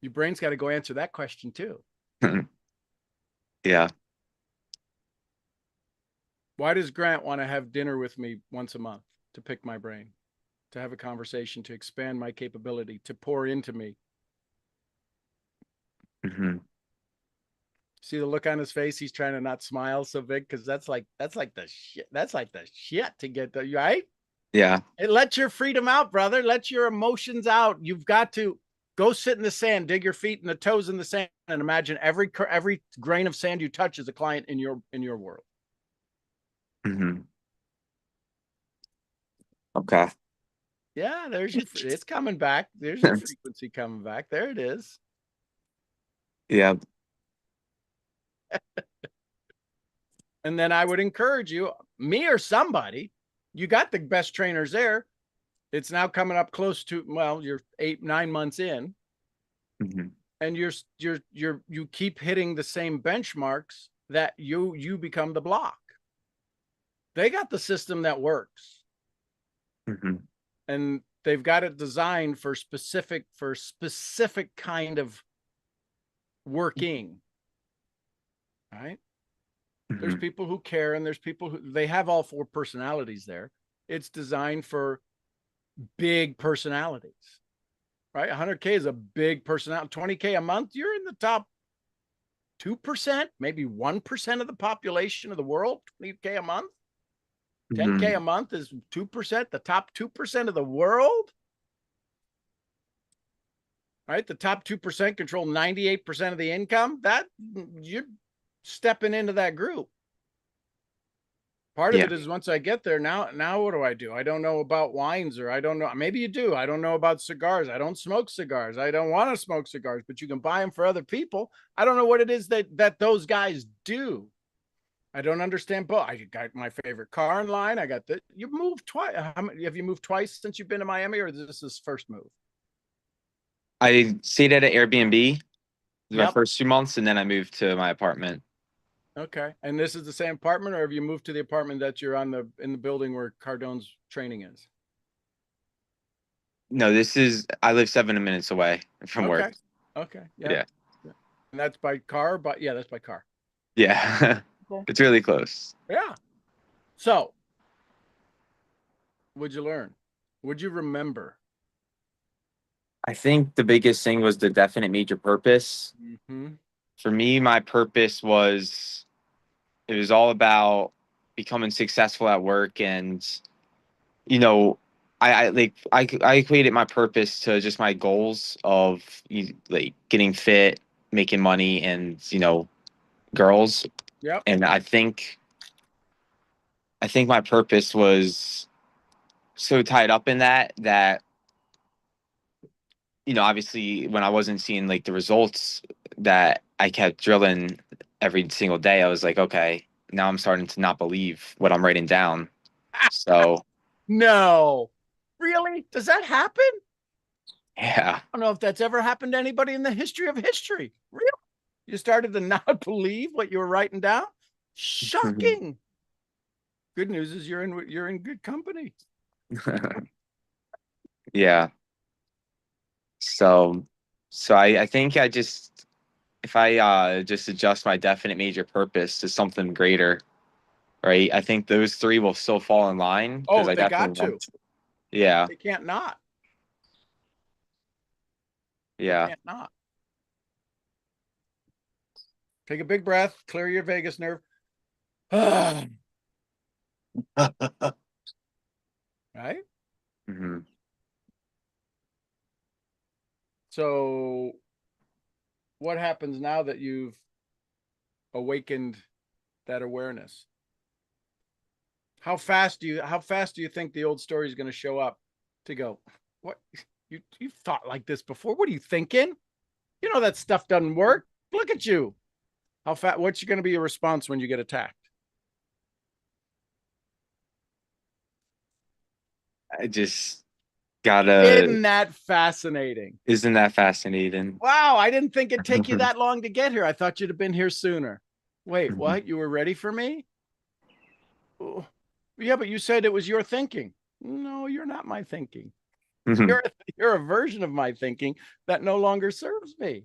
Your brain's got to go answer that question too. Yeah. Why does Grant want to have dinner with me once a month to pick my brain, to have a conversation, to expand my capability, to pour into me? Hmm. See the look on his face? He's trying to not smile so big because that's like the shit. That's like the shit to get the right. Yeah. And let your freedom out, brother. Let your emotions out. You've got to go sit in the sand, dig your feet and the toes in the sand, and imagine every grain of sand you touch is a client in your world. Hmm. Okay. Yeah, there's your. It's coming back. There's your frequency coming back. There it is. Yeah. And then I would encourage you, me or somebody, you got the best trainers there. It's now coming up close to, well, you're 8-9 months in, Hmm. and you keep hitting the same benchmarks that you become the block. They got the system that works, Hmm. and they've got it designed for specific kind of working, right? There's Hmm. people who care, and there's people who they have all four personalities there. It's designed for big personalities, right? 100K is a big personality. 20K a month, you're in the top 2%, maybe 1% of the population of the world. 20K a month, 10K Hmm. a month is 2%, the top 2% of the world, right? The top 2% control 98% of the income. That you're stepping into that group. Part of Yeah. it is once I get there, now what do? I don't know about wines, or I don't know. Maybe you do. I don't know about cigars. I don't smoke cigars. I don't want to smoke cigars, but you can buy them for other people. I don't know what it is that those guys do. I don't understand. But I got my favorite car in line. I got the. You moved twice. Have you moved twice since you've been to Miami, or is this first move? I stayed at an Airbnb my Yep. first 2 months, and then I moved to my apartment. Okay. And this is the same apartment, or have you moved to the apartment that you're in the building where Cardone's training is? No, I live 7 minutes away from work. Okay. Okay. Yeah. Yeah. Yeah. And that's by car, but yeah, that's by car. Yeah. Cool. It's really close. Yeah. So, would you learn? Would you remember? I think the biggest thing was the definite major purpose. Mm-hmm. For me, my purpose was it was all about becoming successful at work, and you know, I equated my purpose to just my goals of like getting fit, making money, and girls. Yep. And I think my purpose was so tied up in that obviously when I wasn't seeing like the results that I kept drilling every single day, I was like, okay, now I'm starting to not believe what I'm writing down. So No. Really? Does that happen? yeah. I don't know if that's ever happened to anybody in the history of history. Really? You started to not believe what you were writing down? Shocking. Good news is you're in good company. Yeah. So I think I just if I just adjust my definite major purpose to something greater, right? I think those three will still fall in line because Oh, I they got definitely to. want to. Yeah. They can't not. They Yeah. can't not. Take a big breath, clear your vagus nerve. Right? Hmm. So, what happens now that you've awakened that awareness? How fast do you think the old story is going to show up to go, what, you've thought like this before? What are you thinking? You know that stuff doesn't work. Look at you. How fast? What's going to be your response when you get attacked? I just gotta. Isn't that fascinating? Isn't that fascinating? Wow, I didn't think it'd take you that long to get here. I thought you'd have been here sooner. Wait, what? You were ready for me? Oh, yeah, but you said it was your thinking. No, you're not my thinking. You're you're a version of my thinking that no longer serves me.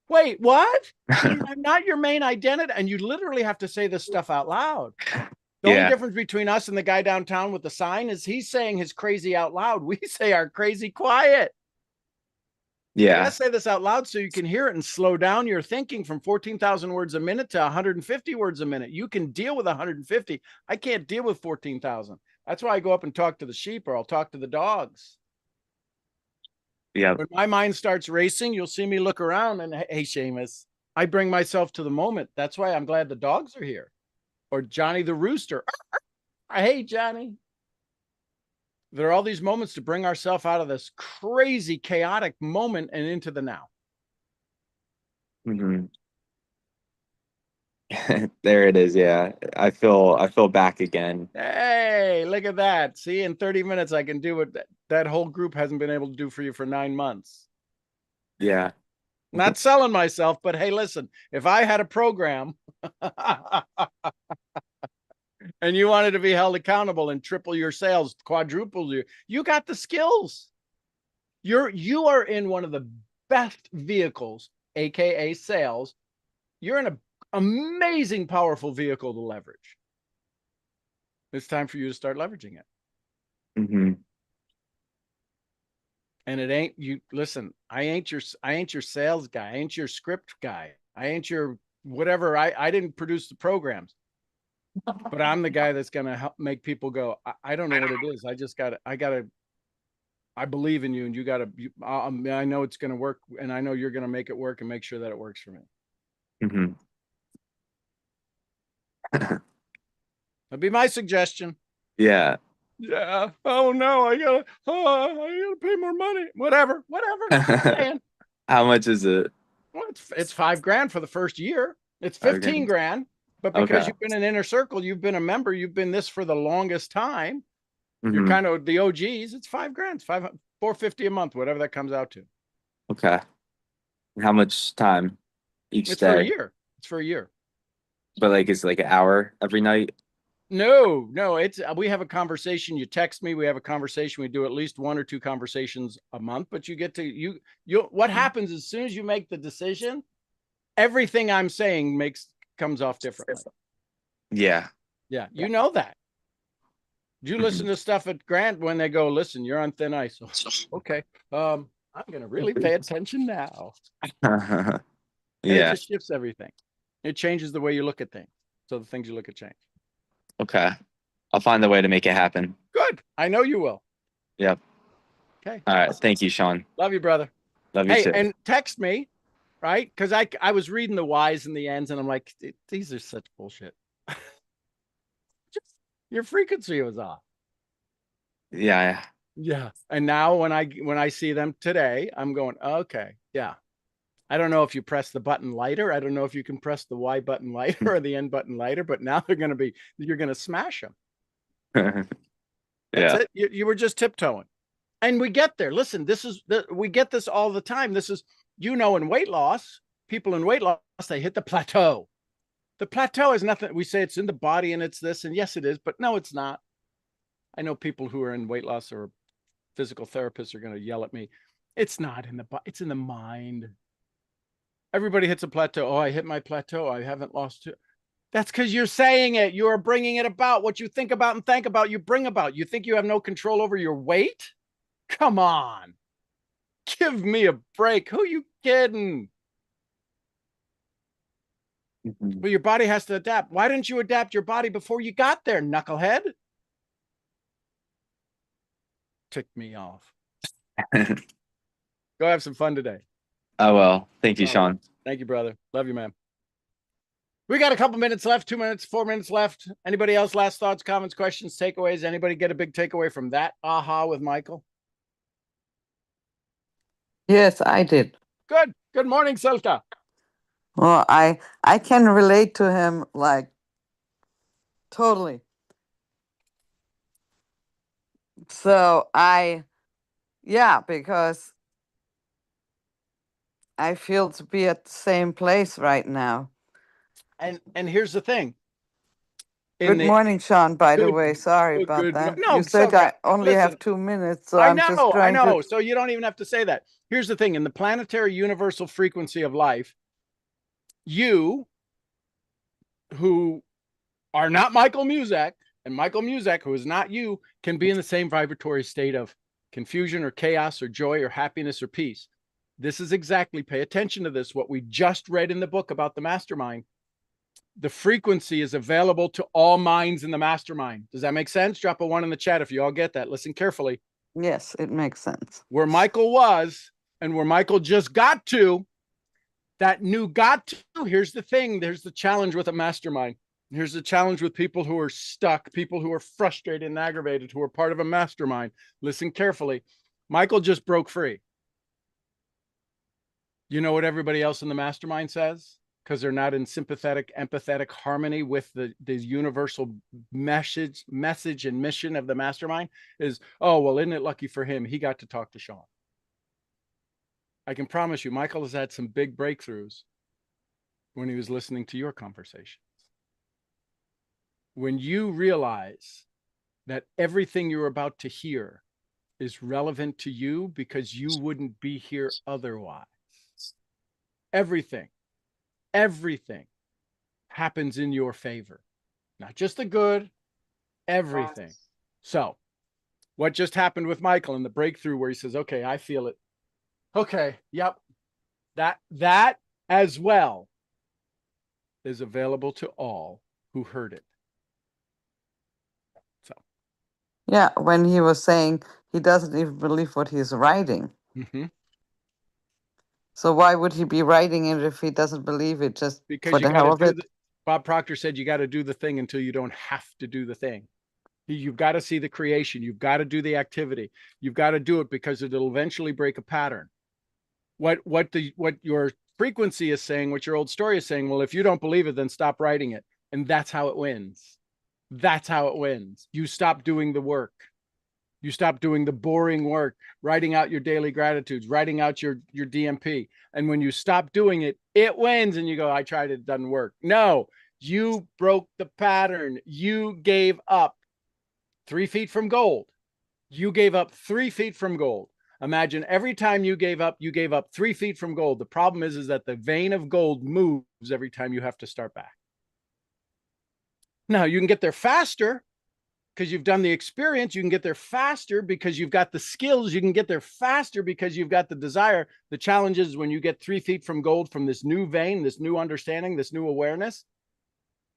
Wait, what? You mean I'm not your main identity? And you literally have to say this stuff out loud. The only Yeah. difference between us and the guy downtown with the sign is he's saying his crazy out loud. We say our crazy quiet. I got to Yeah. say this out loud so you can hear it and slow down your thinking from 14,000 words a minute to 150 words a minute. You can deal with 150. I can't deal with 14,000. That's why I go up and talk to the sheep, or I'll talk to the dogs. Yeah. When my mind starts racing, you'll see me look around and, hey, Seamus, I bring myself to the moment. That's why I'm glad the dogs are here. Or Johnny the rooster. Hey, Johnny. There are all these moments to bring ourselves out of this crazy, chaotic moment and into the now. Hmm. There it is. Yeah. I feel back again. Hey, look at that. See, in 30 minutes, I can do what that whole group hasn't been able to do for you for 9 months. Yeah. Not selling myself, but hey, listen, if I had a program and you wanted to be held accountable and triple your sales, quadruple you got the skills. You are in one of the best vehicles, aka sales. You're in an amazing, powerful vehicle to leverage. It's time for you to start leveraging it. Hmm. And it ain't you. Listen, I ain't your sales guy. I ain't your script guy. I ain't your whatever. I didn't produce the programs, but I'm the guy that's gonna help make people go. I don't know what it is. I believe in you, and you gotta. I know it's gonna work, and I know you're gonna make it work and make sure that it works for me. Hmm. That'd be my suggestion. Yeah. Yeah. Oh no, I gotta pay more money. Whatever. Just saying. How much is it? Well, it's $5,000 for the first year. It's 15 Okay. grand. But because Okay. you've been an inner circle, you've been a member, you've been this for the longest time. You're Hmm. kind of the OGs. It's $5,000. It's 450 a month, whatever that comes out to. Okay. How much time each It's for a day? year. It's for a year. But like it's like an hour every night. No. It's we have a conversation. You text me. We have a conversation. We do at least 1 or 2 conversations a month. But you get to you. What happens as soon as you make the decision, everything I'm saying comes off differently. Yeah. Yeah, you know that. You listen to stuff at Grant when they go, listen, you're on thin ice. Okay. I'm gonna really pay attention now. And it Yeah. just shifts everything. It changes the way you look at things. So the things you look at change. Okay. I'll find a way to make it happen. Good. I know you will. Yep. Okay. All right. Awesome. Thank you, Sean. Love you, brother. Love you Hey, too. and text me, right? Because I was reading the whys and the ends, and I'm like, these are such bullshit. Just your frequency was off. Yeah. Yeah. And now when I see them today, I'm going, okay, yeah. I don't know if you press the button lighter. I don't know if you can press the Y button lighter or the N button lighter, but now you're going to smash them. That's Yeah. it. You were just tiptoeing. And we get there. Listen, we get this all the time. This is, in weight loss, people in weight loss, they hit the plateau. The plateau is nothing. We say it's in the body and it's this, and yes, it is, but no, it's not. I know people who are in weight loss or physical therapists are going to yell at me. It's not in the body, it's in the mind. Everybody hits a plateau. Oh, I hit my plateau. I haven't lost it. That's because you're saying it. You are bringing it about. What you think about and think about, you bring about. You think you have no control over your weight? Come on. Give me a break. Who you kidding? Mhm. Well, your body has to adapt. Why didn't you adapt your body before you got there, knucklehead? Ticked me off. Go have some fun today. Oh well. Thank you, All right. Sean. Thank you, brother. Love you, man. We got a couple minutes left, 2 minutes, 4 minutes left. Anybody else? Last thoughts, comments, questions, takeaways? Anybody get a big takeaway from that aha with Michael? Yes, I did. Good. Good morning, Selka. Well, I can relate to him like totally. So yeah, because I feel to be at the same place right now. And here's the thing. In Good the morning, Sean, by the good, way. Sorry good, about good. that. No, You said Selka. I only Listen, have 2 minutes, so I I'm just know, I trying to. know. So you don't even have to say that. Here's the thing: in the planetary universal frequency of life, you who are not Michael Muzak and Michael Muzak, who is not you, can be in the same vibratory state of confusion or chaos or joy or happiness or peace. This is exactly, pay attention to this, what we just read in the book about the mastermind. The frequency is available to all minds in the mastermind. Does that make sense? Drop a 1 in the chat if you all get that. Listen carefully. Yes, it makes sense. Where Michael was and where Michael just got to, that new got to, here's the thing. There's the challenge with a mastermind. Here's the challenge with people who are stuck, people who are frustrated and aggravated, who are part of a mastermind. Listen carefully. Michael just broke free. You know what everybody else in the mastermind says? Because they're not in sympathetic, empathetic harmony with the universal message and mission of the mastermind is, oh, well, isn't it lucky for him? He got to talk to Sean. I can promise you, Michael has had some big breakthroughs when he was listening to your conversations. When you realize that everything you're about to hear is relevant to you because you wouldn't be here otherwise. Everything happens in your favor, not just the good, everything. So what just happened with Michael and the breakthrough where he says, okay, I feel it. Okay. Yep. That as well is available to all who heard it. So. Yeah, when he was saying he doesn't even believe what he's writing. Mm-hmm. So why would he be writing it if he doesn't believe it, just Because for you the got hell to of do it? Bob Proctor said you got to do the thing until you don't have to do the thing. You've got to see the creation. You've got to do the activity. You've got to do it because it'll eventually break a pattern. What your frequency is saying, what your old story is saying, well, if you don't believe it, then stop writing it. And that's how it wins. That's how it wins. You stop doing the work. You stop doing the boring work, writing out your daily gratitudes, writing out your DMP. And when you stop doing it, it wins. And you go, I tried it, it doesn't work. No, you broke the pattern. You gave up 3 feet from gold. You gave up 3 feet from gold. Imagine every time you gave up 3 feet from gold. The problem is that the vein of gold moves every time you have to start back. Now you can get there faster because you've done the experience. You can get there faster because you've got the skills. You can get there faster because you've got the desire. The challenge is when you get 3 feet from gold from this new vein, this new understanding, this new awareness,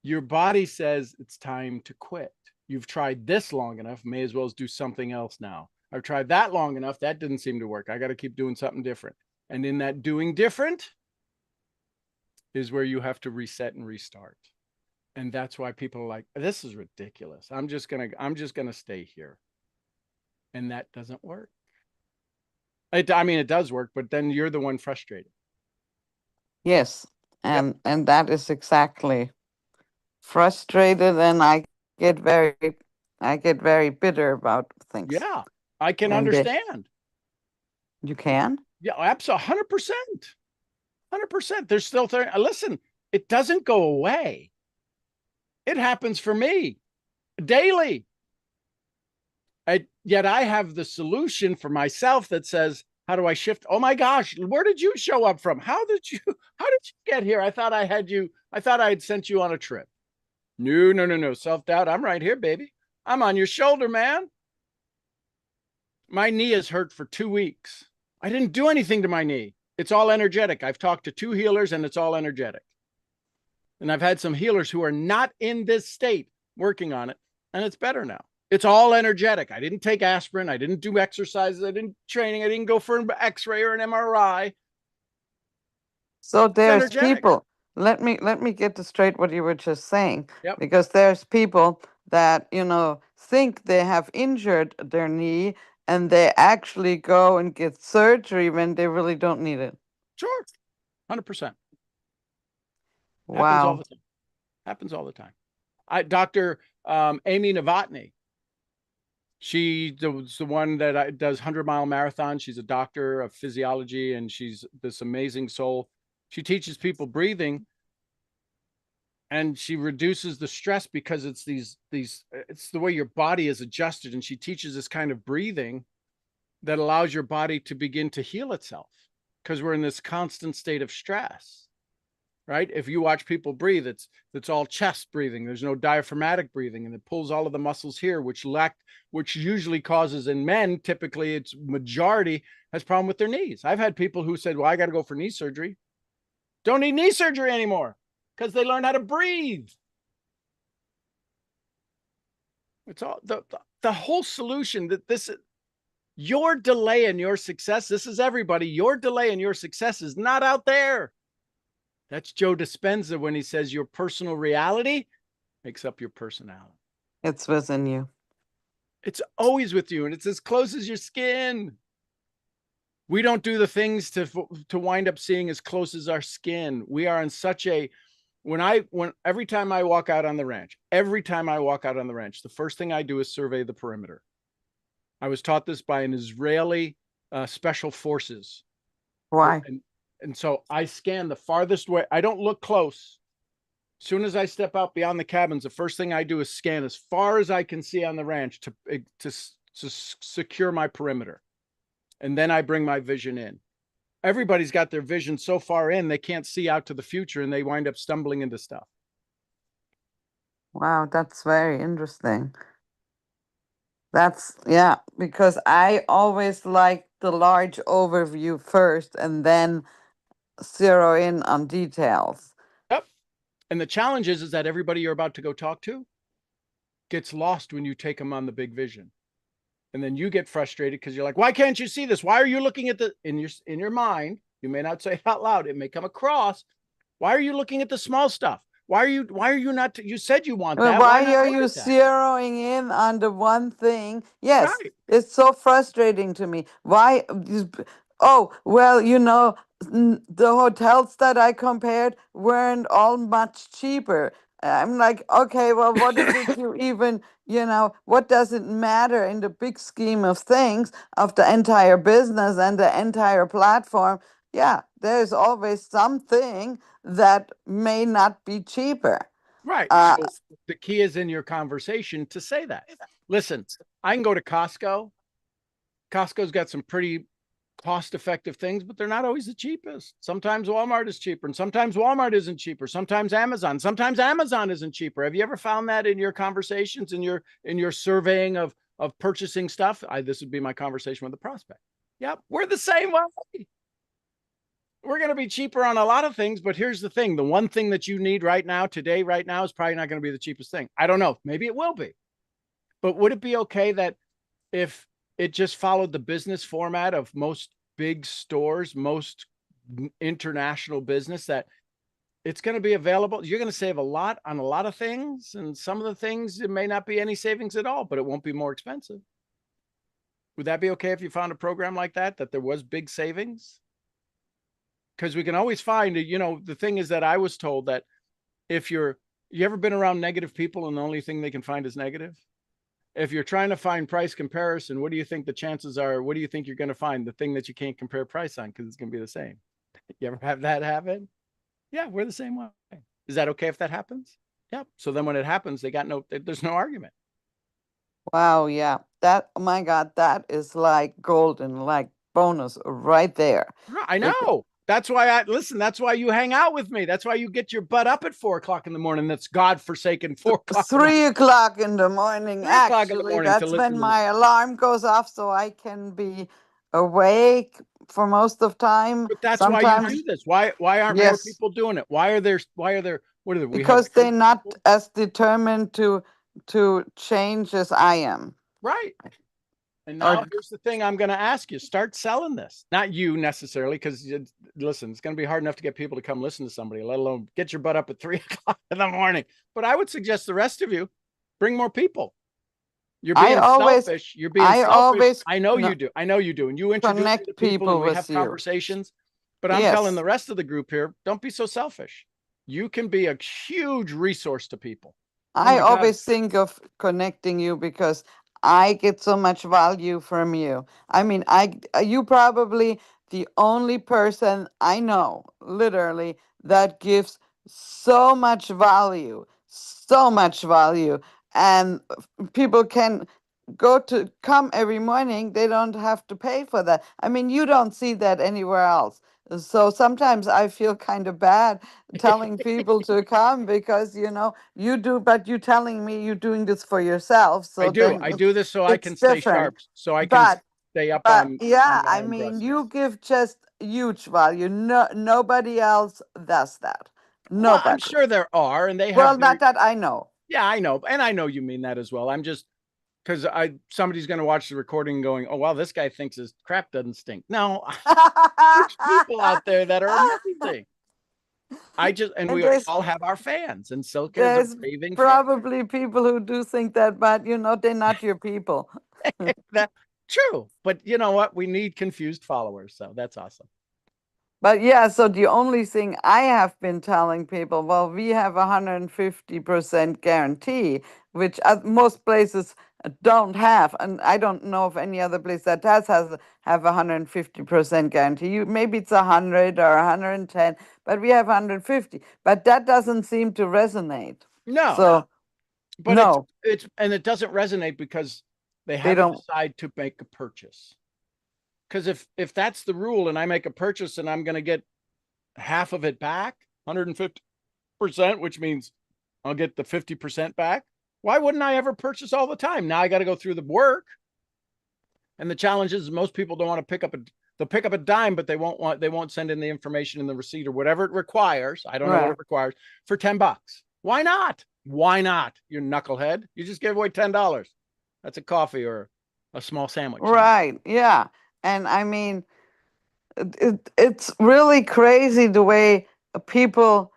your body says it's time to quit. You've tried this long enough, may as well do something else now. I've tried that long enough, that didn't seem to work. I got to keep doing something different. And in that doing different is where you have to reset and restart. And that's why people are like, this is ridiculous. I'm just gonna stay here. And that doesn't work. It does work, but then you're the one frustrated. Yes, and that is exactly frustrated, and I get very bitter about things. Yeah, I can And understand. You can? Yeah, absolutely, 100%. 100%. There's still listen, it doesn't go away. It happens for me daily. Yet I have the solution for myself that says, how do I shift? Oh my gosh, where did you show up from? How did you get here? I thought I had sent you on a trip. No. Self-doubt. I'm right here, baby. I'm on your shoulder, man. My knee is hurt for 2 weeks. I didn't do anything to my knee. It's all energetic. I've talked to 2 healers and it's all energetic. And I've had some healers who are not in this state working on it, and it's better now. It's all energetic. I didn't take aspirin. I didn't do exercises. I didn't training. I didn't go for an X-ray or an MRI. So there's people. Let me get this straight what you were just saying. Yep. Because there's people that, think they have injured their knee and they actually go and get surgery when they really don't need it. Sure. 100%. Wow. Happens all the time. Happens all the time. Dr. Amy Novotny, she was the one that does 100-mile marathons. She's a doctor of physiology, and she's this amazing soul. She teaches people breathing, and she reduces the stress because it's it's the way your body is adjusted. And she teaches this kind of breathing that allows your body to begin to heal itself because we're in this constant state of stress. right? If you watch people breathe, it's all chest breathing. There's no diaphragmatic breathing, and it pulls all of the muscles here, which usually causes in men, typically it's majority has problem with their knees. I've had people who said, well, I got to go for knee surgery. Don't need knee surgery anymore because they learned how to breathe. It's all the whole solution that this your delay in your success. This is everybody. Your delay in your success is not out there. That's Joe Dispenza when he says your personal reality makes up your personality. It's within you. It's always with you, and it's as close as your skin. We don't do the things to wind up seeing as close as our skin. We are in such a every time I walk out on the ranch, the first thing I do is survey the perimeter. I was taught this by an Israeli special forces. Why? And so I scan the farthest way. I don't look close. As soon as I step out beyond the cabins, the first thing I do is scan as far as I can see on the ranch to secure my perimeter. And then I bring my vision in. Everybody's got their vision so far in, they can't see out to the future, and they wind up stumbling into stuff. Wow, that's very interesting. Yeah, because I always like the large overview first and then zero in on details. Yep. And the challenge is that everybody you're about to go talk to gets lost when you take them on the big vision. And then you get frustrated because you're like, why can't you see this? Why are you looking at in your mind? You may not say it out loud. It may come across. Why are you looking at the small stuff? Why are you not? You said you want that. Why are you zeroing in on the one thing? Yes, right. It's so frustrating to me. Why? Oh, well, the hotels that I compared weren't all much cheaper. I'm like, okay, well, what is it you even, what does it matter in the big scheme of things of the entire business and the entire platform? Yeah, there's always something that may not be cheaper. Right. So the key is in your conversation to say that. Listen, I can go to Costco. Costco's got some pretty cost-effective things, but they're not always the cheapest. Sometimes Walmart is cheaper, and sometimes Walmart isn't cheaper. Sometimes Amazon isn't cheaper. Have you ever found that in your conversations, in your surveying of purchasing stuff? This would be my conversation with the prospect. Yep, we're the same way. We're going to be cheaper on a lot of things, but here's the thing. The one thing that you need right now, today, right now, is probably not going to be the cheapest thing. I don't know. Maybe it will be. But would it be okay that if it just followed the business format of most big stores, most international business, that it's going to be available? You're going to save a lot on a lot of things. And some of the things, it may not be any savings at all, but it won't be more expensive. Would that be okay if you found a program like that there was big savings? Because we can always find, the thing is that I was told that if you ever been around negative people and the only thing they can find is negative? If you're trying to find price comparison, what do you think the chances are? What do you think you're going to find? The thing that you can't compare price on because it's going to be the same. You ever have that happen? Yeah, we're the same way. Is that okay if that happens? Yeah. So then when it happens, there's no argument. Wow. Yeah. Oh my God, that is like golden, like bonus right there. I know. That's why that's why you hang out with me. That's why you get your butt up at 4 o'clock in the morning. That's godforsaken 4 o'clock. 3 o'clock in the morning. Actually, that's when my alarm goes off so I can be awake for most of time. But that's why you do this. Why aren't more people doing it? Why are there, what are there? Because they're not as determined to change as I am. Right. And now here's the thing I'm going to ask you. Start selling this. Not you necessarily, because listen, it's going to be hard enough to get people to come listen to somebody, let alone get your butt up at 3 o'clock in the morning. But I would suggest the rest of you bring more people. You're being selfish. You're being selfish. I know you do. I know you do. And you introduce people and we have conversations. But I'm telling the rest of the group here, don't be so selfish. You can be a huge resource to people. I always think of connecting you because I get so much value from you. I mean, you probably the only person I know, literally, that gives so much value, and people can come every morning. They don't have to pay for that. I mean, you don't see that anywhere else. So sometimes I feel kind of bad telling people to come because, you do, but you telling me you're doing this for yourself. So then I do this so I it's can stay different. sharp, so I can But stay up But on yeah, my I own mean, you brushes. give just huge value. No, nobody else does that. Well, I'm Nobody. sure there are, and they have Well, their, not that I know. yeah, I know. And I know you mean that as well. I'm just, because somebody's going to watch the recording going, oh, well, this guy thinks his crap doesn't stink. No, there's people out there that are amazing. And And we all have our fans, and Silke is a there's raving fan. probably people who do think that, but they're not your people. That true, but you know what? We need confused followers, so that's awesome. But yeah, so the only thing I have been telling people, well, we have 150% guarantee, which most places don't have, and I don't know of any other place that have 150% guarantee. Maybe it's 100 or 110, but we have 150. But that doesn't seem to resonate. No, So but no, it doesn't resonate because they they haven't don't. decided to make a purchase. Because if that's the rule, and I make a purchase and I'm going to get half of it back, 150%, which means I'll get the 50% back. Why wouldn't I ever purchase all the time? Now I got to go through the work. And the challenge is most people don't want to they'll pick up a dime, but they won't send in the information in the receipt or whatever it requires. I don't know what it requires for $10. Why not? Why not? You knucklehead. You just gave away $10. That's a coffee or a small sandwich. Right. Yeah. And I mean, it's really crazy the way people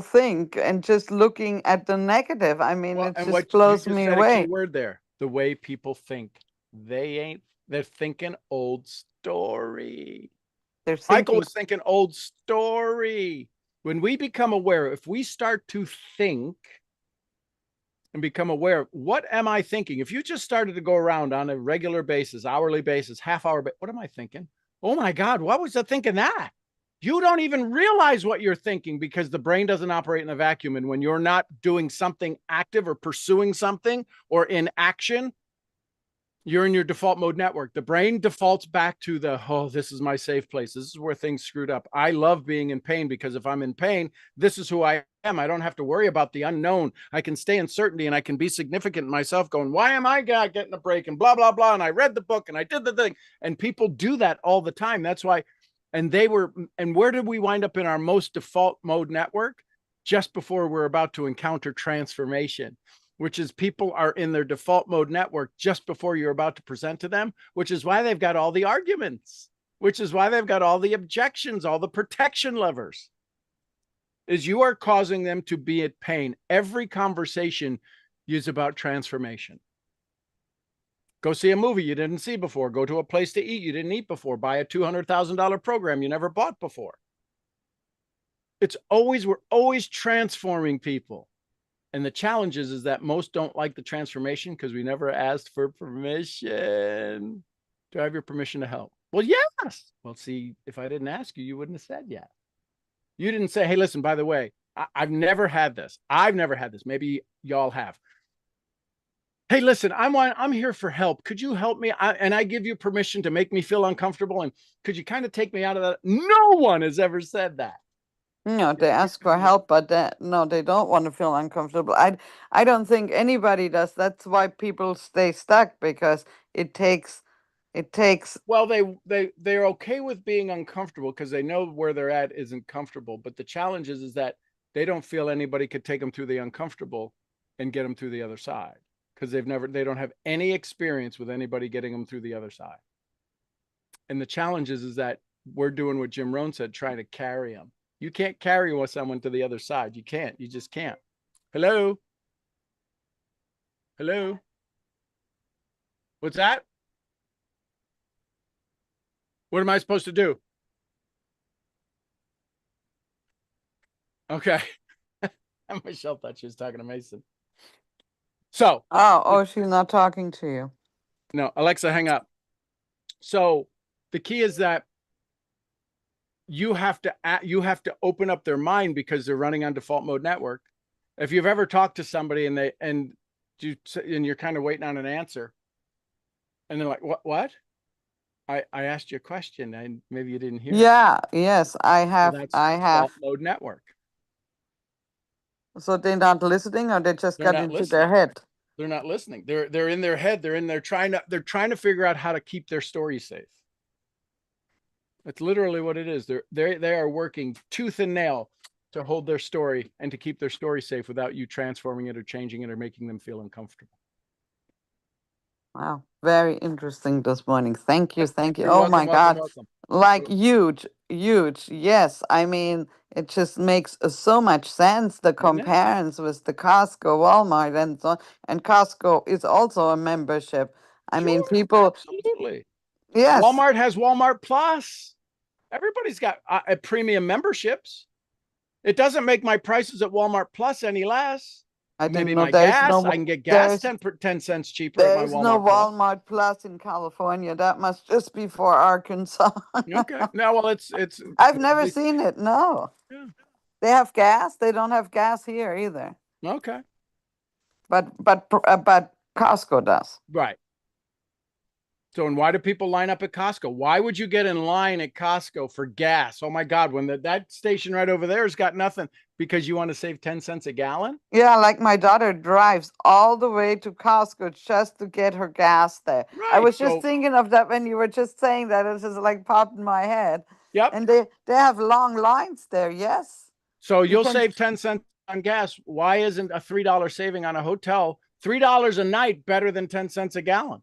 think, and just looking at the negative. I mean, Well, it and just what you blows just me said a key away. word there, the way people think. They're thinking old story. They're Michael thinking, was thinking old story. When we become aware, if we start to think and become aware of what am I thinking? If you just started to go around on a regular basis, hourly basis, half hour, what am I thinking? Oh my God, what was I thinking that? You don't even realize what you're thinking because the brain doesn't operate in a vacuum. And when you're not doing something active or pursuing something or in action, you're in your default mode network. The brain defaults back to this is my safe place. This is where things screwed up. I love being in pain because if I'm in pain, this is who I am. I don't have to worry about the unknown. I can stay in certainty and I can be significant in myself going, why am I getting a break and blah, blah, blah. And I read the book and I did the thing. And people do that all the time. That's why. And where did we wind up in our most default mode network? Just before we're about to encounter transformation, which is people are in their default mode network just before you're about to present to them, which is why they've got all the arguments, which is why they've got all the objections, all the protection levers, is you are causing them to be at pain. Every conversation is about transformation. Go see a movie you didn't see before. Go to a place to eat you didn't eat before. Buy a $200,000 program you never bought before. We're always transforming people. And the challenge is that most don't like the transformation because we never asked for permission. Do I have your permission to help? Well, yes. Well, see, if I didn't ask you, you wouldn't have said yes. You didn't say, hey, listen, by the way, I've never had this. Maybe y'all have. Hey, listen, I'm here for help. Could you help me? And I give you permission to make me feel uncomfortable. And could you kind of take me out of that? No one has ever said that. they ask for help, but no, they don't want to feel uncomfortable. I don't think anybody does. That's why people stay stuck, because it takes. Well, they're okay with being uncomfortable because they know where they're at isn't comfortable. But the challenge is that they don't feel anybody could take them through the uncomfortable and get them through the other side because they don't have any experience with anybody getting them through the other side. And the challenge is that we're doing what Jim Rohn said, trying to carry them. You can't carry someone to the other side. You can't. You just can't. Hello? Hello? What's that? What am I supposed to do? Okay. Michelle thought she was talking to Mason. So. Oh, she's not talking to you. No, Alexa, hang up. So the key is that you have to open up their mind because they're running on default mode network. If you've ever talked to somebody and you're kind of waiting on an answer, and they're like, what? I asked you a question and maybe you didn't hear it. Yeah, yes, I So have. that's I have. fault mode network. So they're not listening, or they just They're got not into their listening. head. They're not listening. They're in their head. They're trying to figure out how to keep their story safe. That's literally what it is. They are working tooth and nail to hold their story and to keep their story safe without you transforming it or changing it or making them feel uncomfortable. Wow, very interesting this morning. Thank you, thank you. You're Oh welcome, my welcome, God, welcome. like huge, huge. Yes, I mean it just makes so much sense. The Isn't it? comparisons with the Costco, Walmart, and so on. And Costco is also a membership. I mean, Sure, people. absolutely. Yes, Walmart has Walmart Plus. Everybody's got premium memberships. It doesn't make my prices at Walmart Plus any less. I Maybe didn't know my gas, I can get gas there's 10 cents cheaper at my there's no Walmart Plus. Walmart Plus in California. That must just be for Arkansas. Okay. No, well, it's I've never seen it. No, yeah. they have gas. They don't have gas here either. Okay. But Costco does. Right. So, and why do people line up at Costco? Why would you get in line at Costco for gas? Oh my God, when that station right over there has got nothing because you want to save 10 cents a gallon? Yeah, like my daughter drives all the way to Costco just to get her gas there. I Right. was just So, thinking of that when you were just saying that. It just like popped in my head. yep. And they have long lines there. Yes, So you you'll can. save 10 cents on gas. Why isn't a $3 saving on a hotel, $3 a night better than 10 cents a gallon?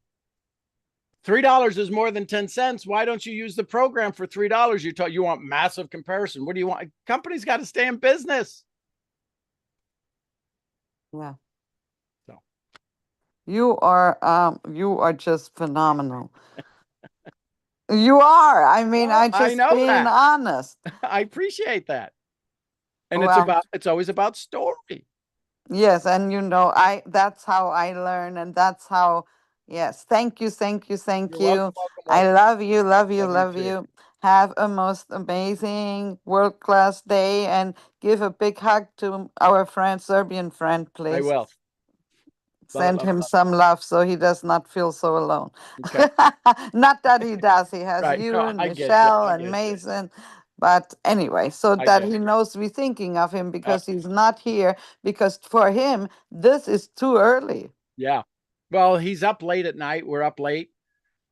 $3 is more than 10 cents. Why don't you use the program for $3? You want massive comparison. What do you want? Companies got to stay in business. Yeah, So you are just phenomenal. You are. I mean, well, I I just know being that. honest. I appreciate that. And Well, it's always about story. yes, and I that's how I learn, and that's how, yes. Thank you, thank you, thank You're welcome, you. welcome, I welcome. love you, love you, Love you love too. you. Have a most amazing world-class day, and give a big hug to our friend, Serbian friend, I please. will. Love it, Send love it, him love some love so he does not feel so alone. it. Okay. Not that he does. He has Right. you No, and I get you. Michelle I and get you. Mason. But anyway, so I that get he it. knows we're thinking of him Yep. because he's not here, because for him, this is too early. Yeah. Well, he's up late at night. We're up late.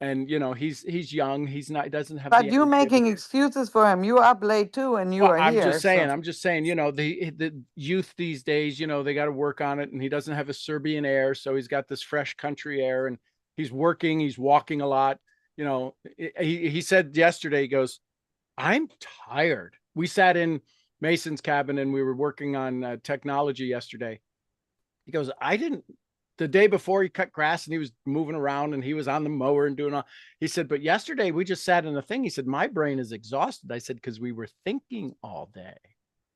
And he's young. He doesn't have the But you energy of making excuses for him. You up late too, and you well, are here. So I'm just saying, the youth these days, they got to work on it. And he doesn't have a Serbian air. So he's got this fresh country air and he's working, he's walking a lot. He said yesterday, he goes, I'm tired. We sat in Mason's cabin and we were working on technology yesterday. He goes, the day before he cut grass and he was moving around and he was on the mower and doing all. He said, but yesterday we just sat in the thing. He said, my brain is exhausted. I said, because we were thinking all day.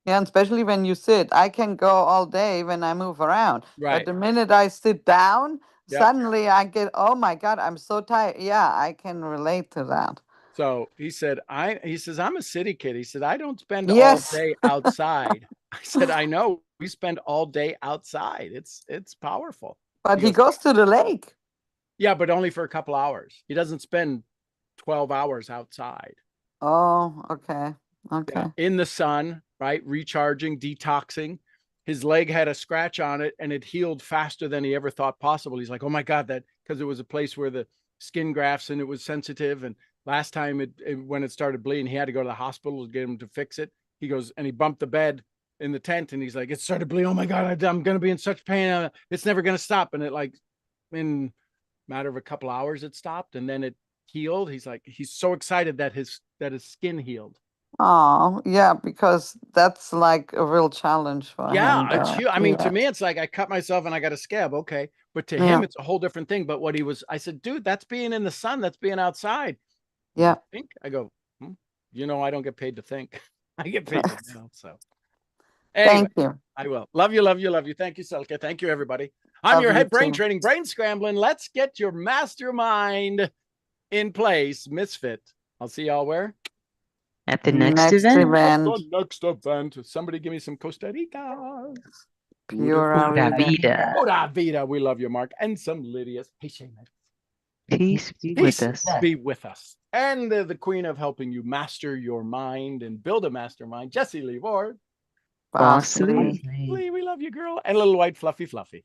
yeah, and especially when you sit, I can go all day when I move around. But Right. the minute I sit down, Yep. suddenly I get, oh my God, I'm so tired. Yeah, I can relate to that. So he said, he says, I'm a city kid. He said, I don't spend all Yes. day outside. I said, I know we spend all day outside. It's powerful. But He he goes, goes to the lake. yeah, but only for a couple hours. He doesn't spend 12 hours outside. Oh, okay. Okay. Yeah, in the sun, right? Recharging, detoxing. His leg had a scratch on it and it healed faster than he ever thought possible. He's like, oh my God, that because it was a place where the skin grafts and it was sensitive. And last time when it started bleeding, he had to go to the hospital to get him to fix it. He goes and he bumped the bed in the tent and he's like, it started bleeding. Oh my God, I'm going to be in such pain. It's never going to stop. And it in a matter of a couple hours, it stopped and then it healed. He's so excited that his skin healed. Oh, yeah, because that's like a real challenge for Yeah, him, it's though. huge. I mean, to Yeah. me, it's like I cut myself and I got a scab. Okay. But to him, Yeah. it's a whole different thing. But I said, dude, that's being in the sun. That's being outside. You Yeah. think? I go, I don't get paid to think. I get paid to So anyway, Thank you. I will. Love you, love you, love you. Thank you, Selke. Thank you, everybody. I'm Love your you head brain too. training, brain scrambling. Let's get your mastermind in place, Misfit. I'll see y'all where? At the next Next event, At event, the next event. Somebody give me some Costa Rica. Pura Pura Vida. Vida. Pura Vida. We love you, Mark. And some Lydia's. Hey, Shane. Peace be Peace with us. be with us. And the queen of helping you master your mind and build a mastermind, Jessie Lee Ward. Bossily, Lee, we love you, girl. And little white fluffy. gurgly,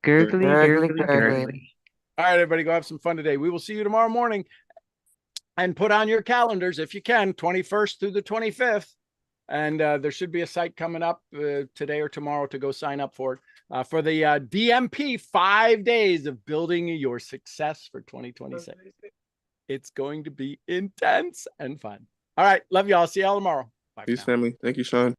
Gurgly, gurgly, gurgly. gurgly. All right, everybody, go have some fun today. We will see you tomorrow morning. And put on your calendars, if you can, 21st through the 25th. And there should be a site coming up today or tomorrow to go sign up for it for the DMP 5 days of building your success for 2026. It's going to be intense and fun. All right. Love y'all. See y'all tomorrow. Bye. Peace, family. Thank you, Sean.